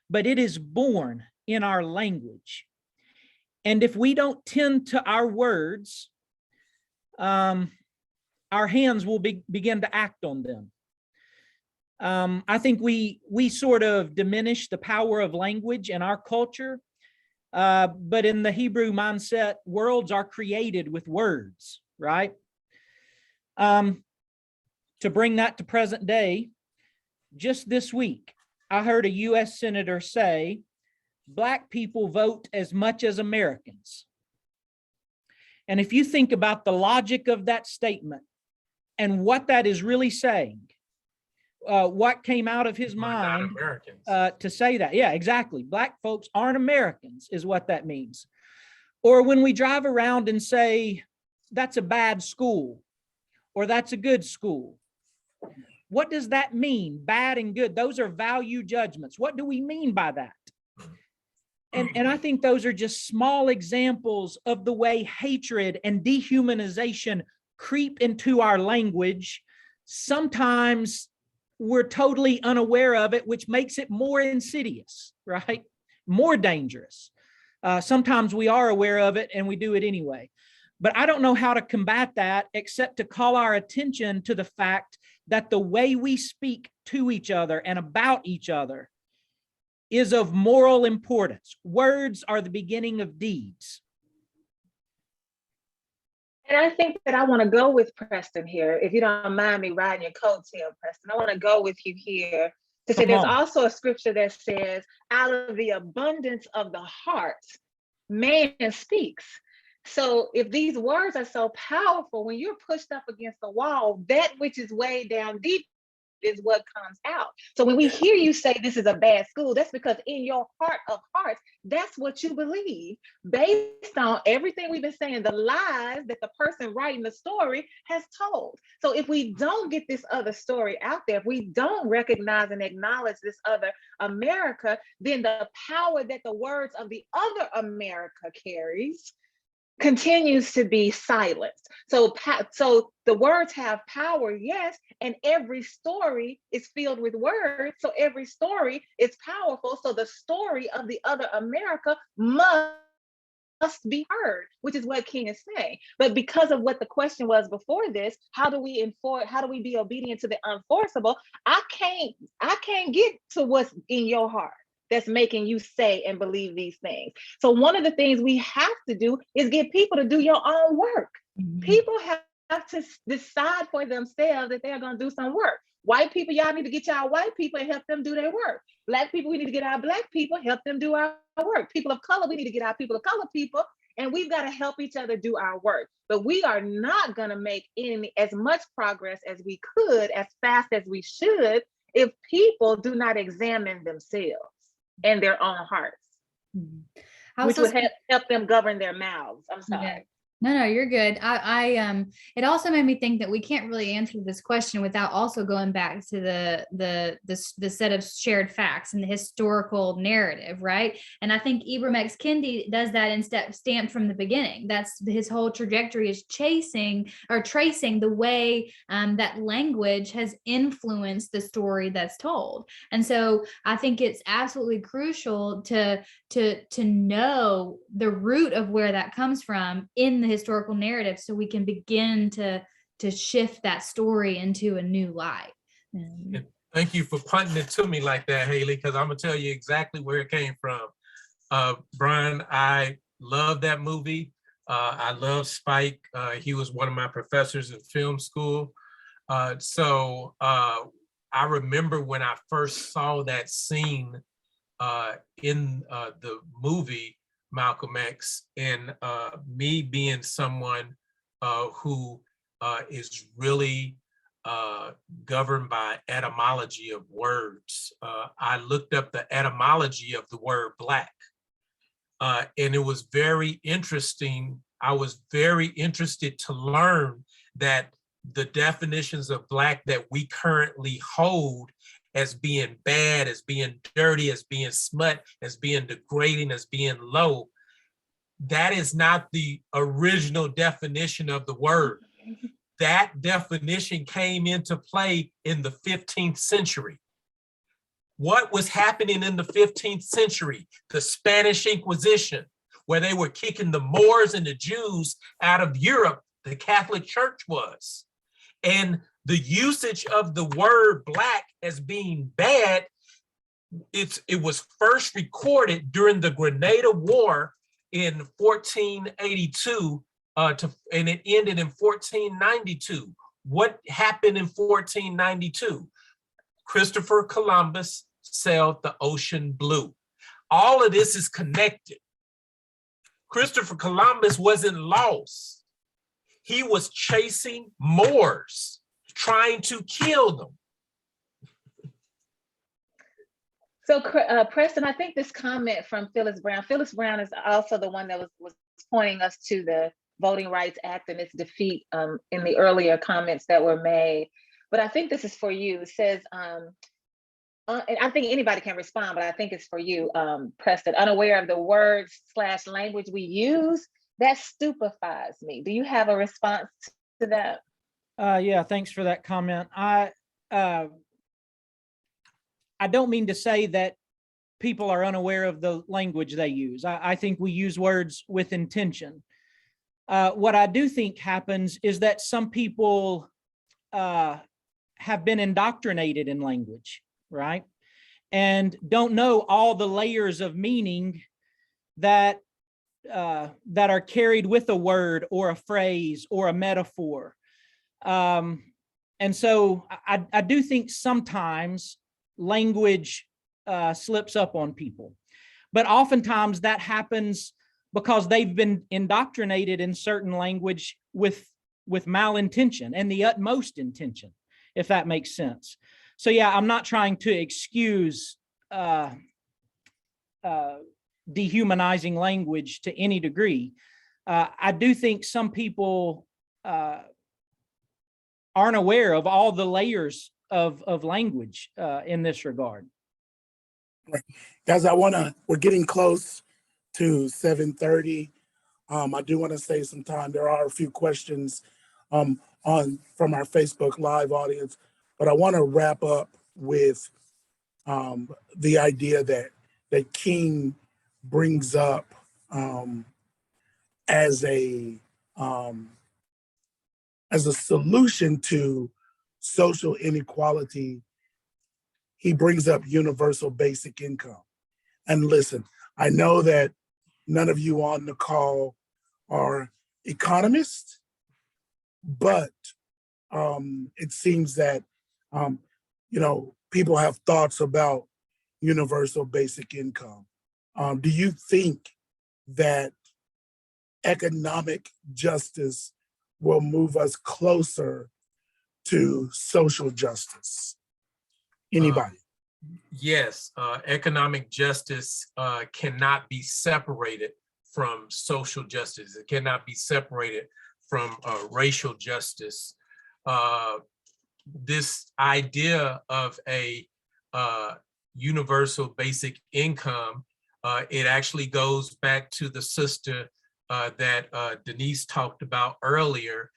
but it is born in our language. And if we don't tend to our words, our hands will begin to act on them. I think we sort of diminish the power of language in our culture, but in the Hebrew mindset, worlds are created with words, right? To bring that to present day, just this week, I heard a U.S. senator say, Black people vote as much as Americans. And if you think about the logic of that statement and what that is really saying, what came out of his mind to say that. Yeah, exactly. Black folks aren't Americans is what that means. Or when we drive around and say, that's a bad school, or that's a good school. What does that mean? Bad and good. Those are value judgments. What do we mean by that? And I think those are just small examples of the way hatred and dehumanization creep into our language. Sometimes we're totally unaware of it, which makes it more insidious, right? More dangerous. Sometimes we are aware of it and we do it anyway. But I don't know how to combat that except to call our attention to the fact that the way we speak to each other and about each other is of moral importance. Words are the beginning of deeds. And I think that I want to go with Preston here, if you don't mind me riding your coattail, Preston. I want to go with you here to say there's also a scripture that says, out of the abundance of the heart, man speaks. So if these words are so powerful, when you're pushed up against the wall, that which is way down deep is what comes out. So when we hear you say this is a bad school, that's because in your heart of hearts, that's what you believe based on everything we've been saying, the lies that the person writing the story has told. So if we don't get this other story out there, if we don't recognize and acknowledge this other America, then the power that the words of the other America carries continues to be silenced. So the words have power, yes, and every story is filled with words. So every story is powerful. So the story of the other America must be heard, which is what King is saying. But because of what the question was before this, how do we be obedient to the unforceable? I can't get to what's in your heart that's making you say and believe these things. So one of the things we have to do is get people to do your own work. Mm-hmm. People have to decide for themselves that they're going to do some work. White people, y'all need to get y'all white people and help them do their work. Black people, we need to get our black people, help them do our work. People of color, we need to get our people of color people, and we've got to help each other do our work. But we are not going to make as much progress as we could, as fast as we should, if people do not examine themselves and their own hearts, which would help them govern their mouths. I'm sorry. Yeah. No, you're good. It also made me think that we can't really answer this question without also going back to the set of shared facts and the historical narrative, right? And I think Ibram X. Kendi does that in stamped from the beginning. That's his whole trajectory is tracing the way that language has influenced the story that's told. And so I think it's absolutely crucial to know the root of where that comes from in the historical narrative, so we can begin to shift that story into a new light. Thank you for punting it to me like that, Haley, because I'm gonna tell you exactly where it came from. Brian, I love that movie. I love Spike. He was one of my professors in film school. So I remember when I first saw that scene in the movie Malcolm X, and me being someone who is really governed by etymology of words. I looked up the etymology of the word Black, and it was very interesting. I was very interested to learn that the definitions of Black that we currently hold as being bad, as being dirty, as being smut, as being degrading, as being low, that is not the original definition of the word. That definition came into play in the 15th century. What was happening in the 15th century? The Spanish Inquisition, where they were kicking the Moors and the Jews out of Europe, the Catholic Church was. And the usage of the word Black as being bad, it was first recorded during the Grenada War in 1482, and it ended in 1492. What happened in 1492? Christopher Columbus sailed the ocean blue. All of this is connected. Christopher Columbus wasn't lost. He was chasing Moors, trying to kill them. So Preston, I think this comment from Phyllis Brown is also the one that was pointing us to the Voting Rights Act and its defeat in the earlier comments that were made. but I think this is for you. It says, and I think anybody can respond, but I think it's for you, Preston. Unaware of the words / language we use, that stupefies me. Do you have a response to that? Yeah, thanks for that comment. I don't mean to say that people are unaware of the language they use. I think we use words with intention. What I do think happens is that some people have been indoctrinated in language, right? And don't know all the layers of meaning that are carried with a word or a phrase or a metaphor. And so I do think sometimes language slips up on people, but oftentimes that happens because they've been indoctrinated in certain language with malintention and the utmost intention, if that makes sense. So yeah, I'm not trying to excuse dehumanizing language to any degree. I do think some people aren't aware of all the layers of language in this regard. Guys, we're getting close to 7:30. I do want to save some time. There are a few questions from our Facebook Live audience, but I want to wrap up with the idea that King brings up as a solution to social inequality. He brings up universal basic income. And listen, I know that none of you on the call are economists, but it seems that people have thoughts about universal basic income. Do you think that economic justice will move us closer to social justice? Anybody? Yes, economic justice cannot be separated from social justice. It cannot be separated from racial justice. This idea of a universal basic income, it actually goes back to the sister that Denise talked about earlier,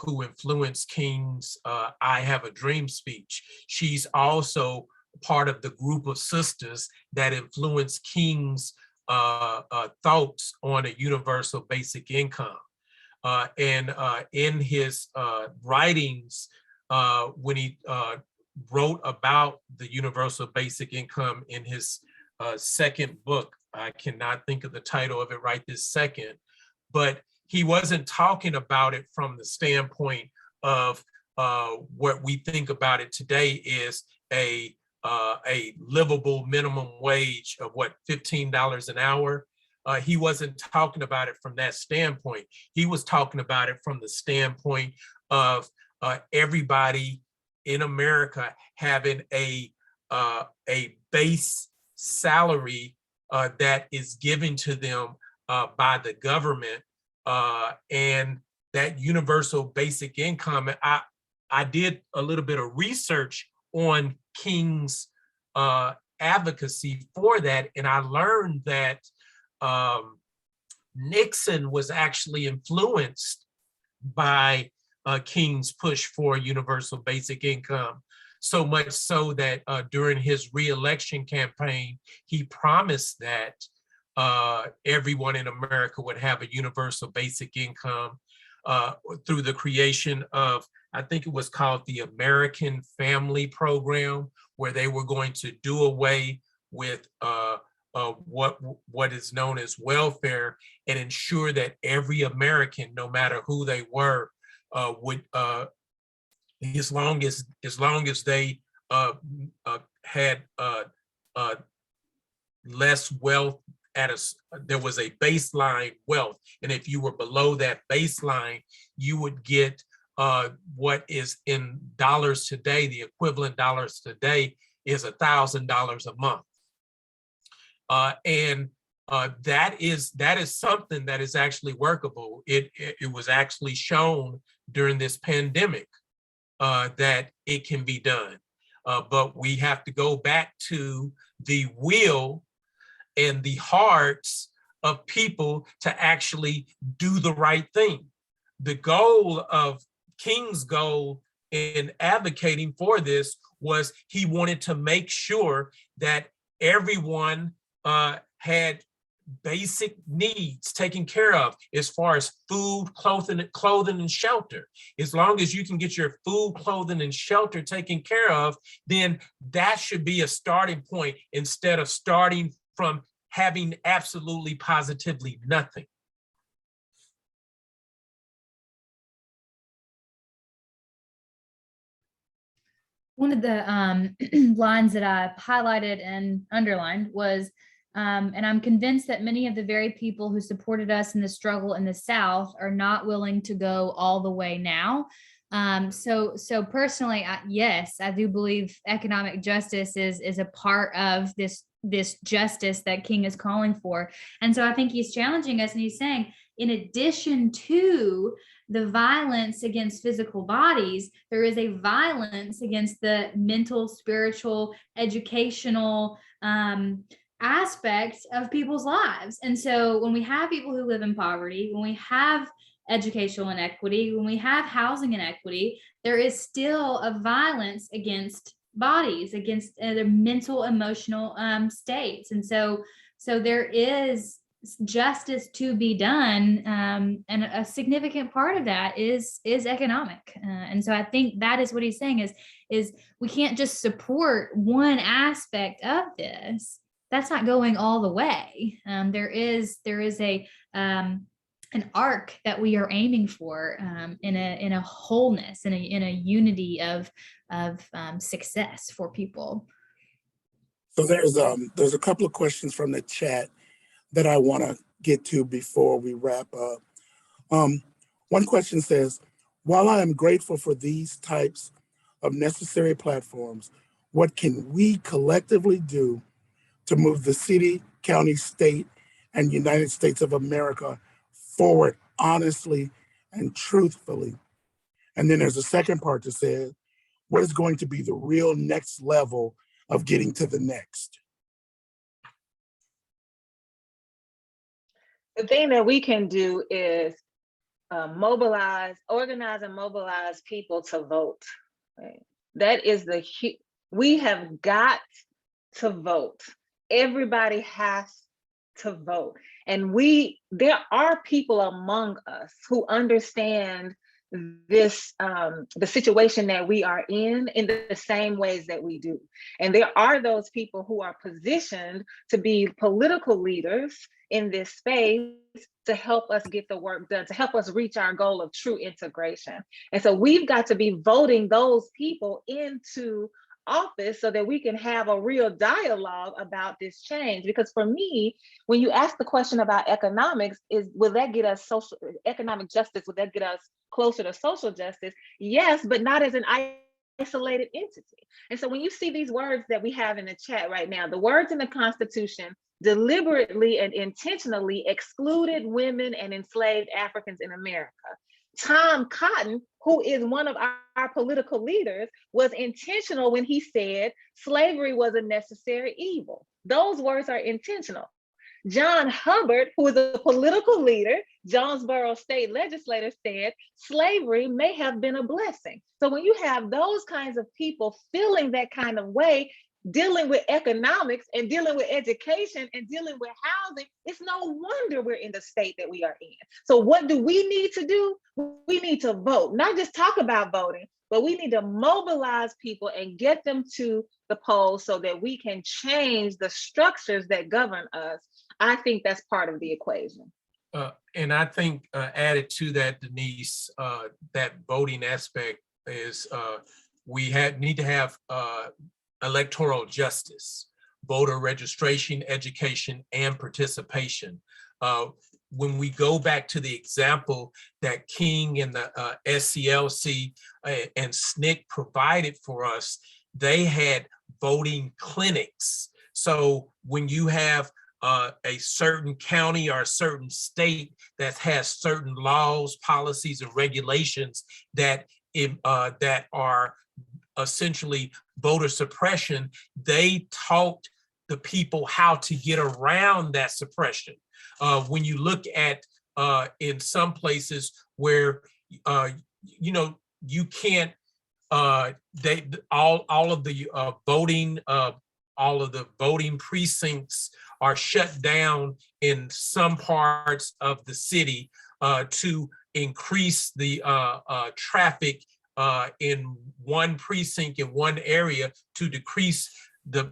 who influenced King's I Have a Dream speech. She's also part of the group of sisters that influenced King's thoughts on a universal basic income. And in his writings, when he wrote about the universal basic income in his second book, I cannot think of the title of it right this second, but he wasn't talking about it from the standpoint of what we think about it today is a livable minimum wage of what, $15 an hour. He wasn't talking about it from that standpoint. He was talking about it from the standpoint of everybody in America having a base salary that is given to them by the government, and that universal basic income. I did a little bit of research on King's advocacy for that, and I learned that Nixon was actually influenced by King's push for universal basic income, so much so that during his re-election campaign, he promised that everyone in America would have a universal basic income through the creation of, I think it was called the American Family Program, where they were going to do away with what is known as welfare and ensure that every American, no matter who they were, would, as long as they had less wealth there was a baseline wealth, and if you were below that baseline, you would get what is in dollars today, the equivalent dollars today is $1,000 a month, and that is something that is actually workable. It was actually shown during this pandemic that it can be done. But we have to go back to the will and the hearts of people to actually do the right thing. The goal of King's goal in advocating for this was he wanted to make sure that everyone had basic needs taken care of as far as food, clothing, and shelter. As long as you can get your food, clothing, and shelter taken care of, then that should be a starting point instead of starting from having absolutely positively nothing. One of the lines that I highlighted and underlined was, and I'm convinced that many of the very people who supported us in the struggle in the South are not willing to go all the way now. So personally, yes, I do believe economic justice is a part of this justice that King is calling for. And so I think he's challenging us, and he's saying, in addition to the violence against physical bodies, there is a violence against the mental, spiritual, educational aspects of people's lives. And so when we have people who live in poverty, when we have educational inequity, when we have housing inequity, there is still a violence against bodies, against their mental, emotional states. And so there is justice to be done, and a significant part of that is economic. And so I think that is what he's saying is we can't just support one aspect of this. That's not going all the way. There is an arc that we are aiming for, in a wholeness, in a unity of success for people. So there's a couple of questions from the chat that I want to get to before we wrap up. One question says, while I am grateful for these types of necessary platforms, what can we collectively do to move the city, county, state, and United States of America forward honestly and truthfully? And then there's a second part that says, what is going to be the real next level of getting to the next? The thing that we can do is organize and mobilize people to vote. Right? That is we have got to vote. Everybody has to vote. And there are people among us who understand this, the situation that we are in the same ways that we do. And there are those people who are positioned to be political leaders in this space to help us get the work done, to help us reach our goal of true integration. And so we've got to be voting those people into office so that we can have a real dialogue about this change. Because for me, when you ask the question about economics, will that get us economic justice? Will that get us closer to social justice? Yes, but not as an isolated entity. And so when you see these words that we have in the chat right now, the words in the Constitution deliberately and intentionally excluded women and enslaved Africans in America. Tom Cotton, who is one of our political leaders, was intentional when he said slavery was a necessary evil. Those words are intentional. John Hubbard, who is a political leader, Jonesboro state legislator, said slavery may have been a blessing. So when you have those kinds of people feeling that kind of way, dealing with economics and dealing with education and dealing with housing, it's no wonder we're in the state that we are in. So what do we need to do? We need to vote, not just talk about voting, but we need to mobilize people and get them to the polls so that we can change the structures that govern us. I think that's part of the equation. And I think added to that, Denise, that voting aspect is we need to have electoral justice, voter registration, education, and participation. When we go back to the example that King and the SCLC and SNCC provided for us, they had voting clinics. So when you have a certain county or a certain state that has certain laws, policies, and regulations that that are essentially voter suppression, they taught the people how to get around that suppression. When you look at in some places where you can't, all of the voting precincts are shut down in some parts of the city to increase the traffic in one precinct in one area to decrease the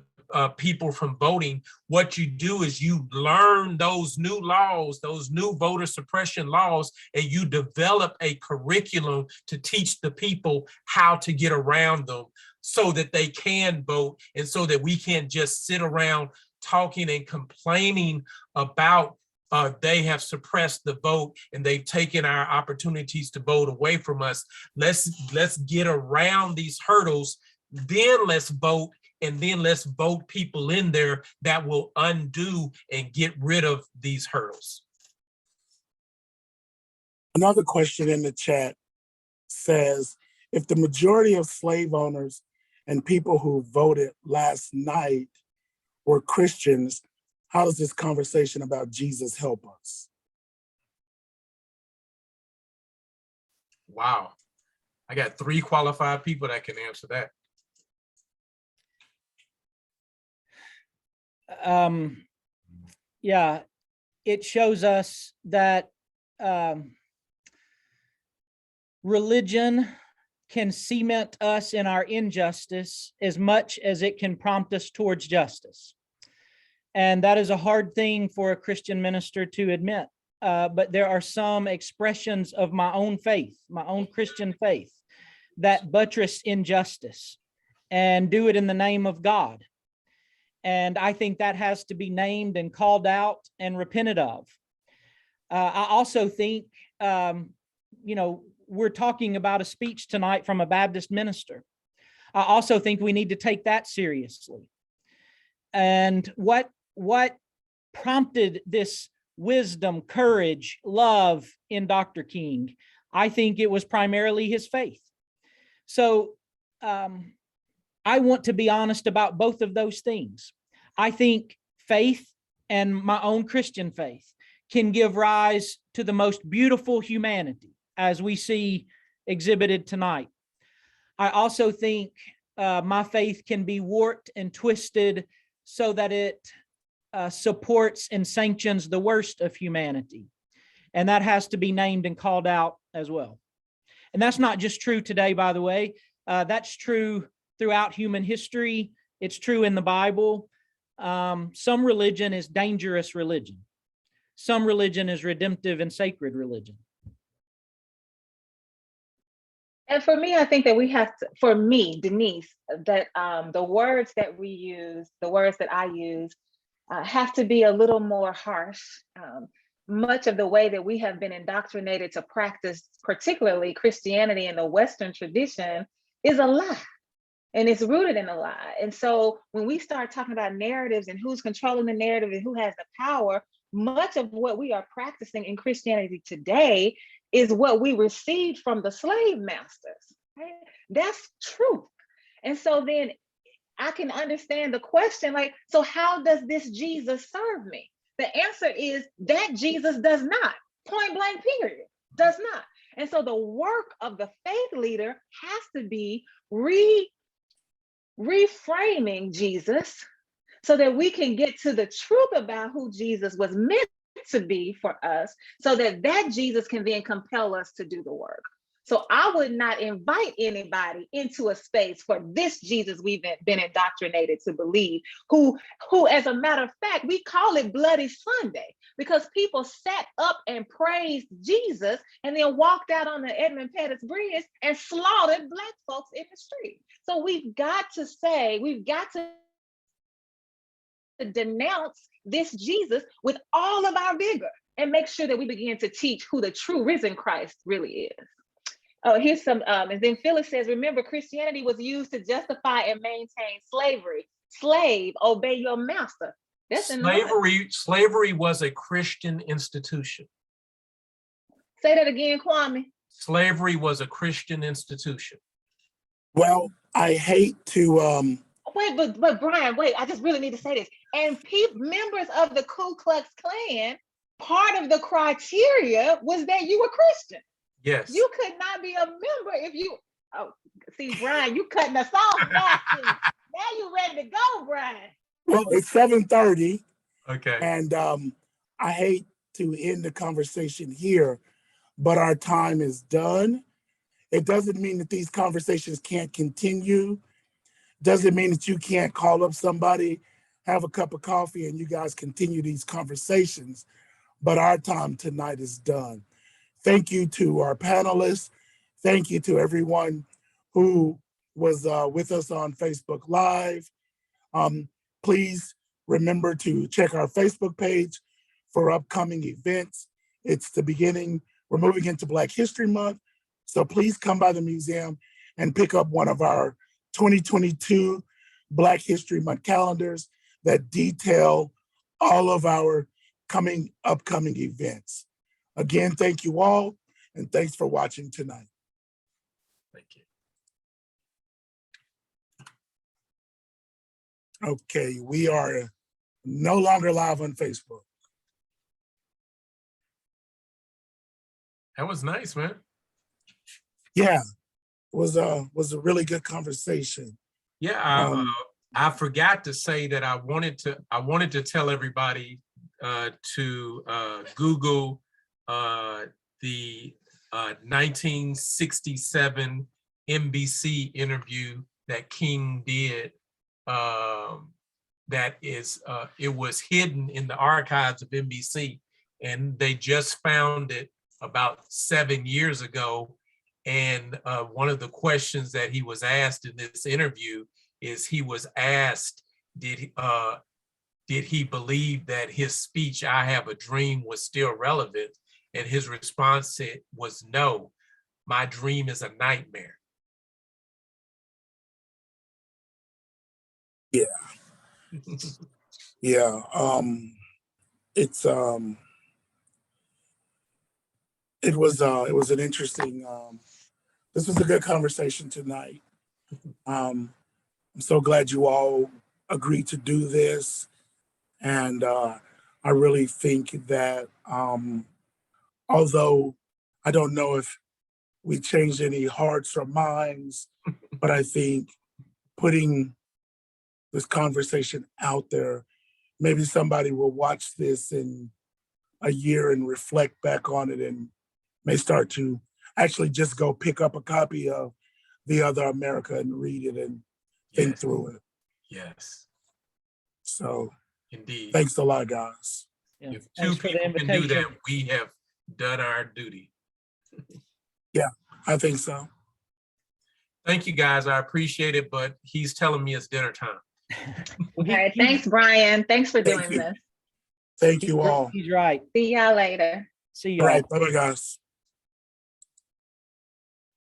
people from voting. What you do is you learn those new laws, those new voter suppression laws, and you develop a curriculum to teach the people how to get around them so that they can vote, and so that we can't just sit around talking and complaining about they have suppressed the vote and they've taken our opportunities to vote away from us. Let's get around these hurdles, then let's vote, and then let's vote people in there that will undo and get rid of these hurdles. Another question in the chat says, if the majority of slave owners and people who voted last night were Christians, how does this conversation about Jesus help us? Wow. I got 3 qualified people that can answer that. Yeah, it shows us that religion can cement us in our injustice as much as it can prompt us towards justice. And that is a hard thing for a Christian minister to admit. But there are some expressions of my own faith, my own Christian faith, that buttress injustice and do it in the name of God. And I think that has to be named and called out and repented of. I also think, we're talking about a speech tonight from a Baptist minister. I also think we need to take that seriously. And what prompted this wisdom, courage, love in Dr. King? I think it was primarily his faith. So I want to be honest about both of those things. I think faith and my own Christian faith can give rise to the most beautiful humanity as we see exhibited tonight. I also think my faith can be warped and twisted so that it supports and sanctions the worst of humanity. And that has to be named and called out as well. And that's not just true today, by the way. That's true throughout human history. It's true in the Bible. Some religion is dangerous religion. Some religion is redemptive and sacred religion. And for me, I think that we have to, for me, Denise, that the words that we use, the words that I use, have to be a little more harsh. Much of the way that we have been indoctrinated to practice, particularly Christianity in the Western tradition, is a lie. And it's rooted in a lie. And so when we start talking about narratives and who's controlling the narrative and who has the power, much of what we are practicing in Christianity today is what we received from the slave masters. Right? That's truth. And so then I can understand the question, like, so how does this Jesus serve me? The answer is that Jesus does not, point blank period, does not. And so the work of the faith leader has to be reframing Jesus so that we can get to the truth about who Jesus was meant to be for us, so that that Jesus can then compel us to do the work. So I would not invite anybody into a space for this Jesus we've been indoctrinated to believe, who as a matter of fact, we call it Bloody Sunday because people sat up and praised Jesus and then walked out on the Edmund Pettus Bridge and slaughtered Black folks in the street. So we've got to denounce this Jesus with all of our vigor and make sure that we begin to teach who the true risen Christ really is. Oh, here's some, and then Phyllis says, remember, Christianity was used to justify and maintain slavery. Slave, obey your master. That's Slavery was a Christian institution. Say that again, Kwami. slavery was a Christian institution. Well, I hate to, Wait, but Brian, wait, I just really need to say this. And members of the Ku Klux Klan, part of the criteria was that you were Christian. Yes. You could not be a member if you, oh, see, Brian, you cutting us off now. See. Now you ready to go, Brian. well, it's 7:30 Okay. and I hate to end the conversation here, but our time is done. It doesn't mean that these conversations can't continue. Doesn't mean that you can't call up somebody, have a cup of coffee, and you guys continue these conversations. But our time tonight is done. Thank you to our panelists. Thank you to everyone who was with us on Facebook Live. Please remember to check our Facebook page for upcoming events. It's the beginning. We're moving into Black History Month. So please come by the museum and pick up one of our 2022 Black History Month calendars that detail all of our upcoming events. Again, thank you all, and thanks for watching tonight. Thank you. Okay, we are no longer live on Facebook. That was nice, man. Yeah, it was a really good conversation. Yeah, I forgot to say that I wanted to tell everybody to Google the 1967 NBC interview that King did. That is, it was hidden in the archives of NBC, and they just found it about 7 years ago. And one of the questions that he was asked in this interview is he was asked, did he believe that his speech, "I Have a Dream," was still relevant? And his response was, "No, my dream is a nightmare." Yeah. Yeah. It was an interesting, this was a good conversation tonight. I'm so glad you all agreed to do this. And I really think that although I don't know if we changed any hearts or minds, but I think putting this conversation out there, maybe somebody will watch this in a year and reflect back on it and may start to actually just go pick up a copy of The Other America and read it and think Yes. through it. Yes, So indeed. thanks a lot, guys. Yeah, If two thanks for the people can do that, invitation. we have done our duty. I think so. Thank you, guys. I appreciate it, but he's telling me it's dinner time. Well, All right, thanks, Brian. Thanks for Thank doing you. this. Thank you all. He's right. See y'all later. See All y'all. right, bye-bye, guys.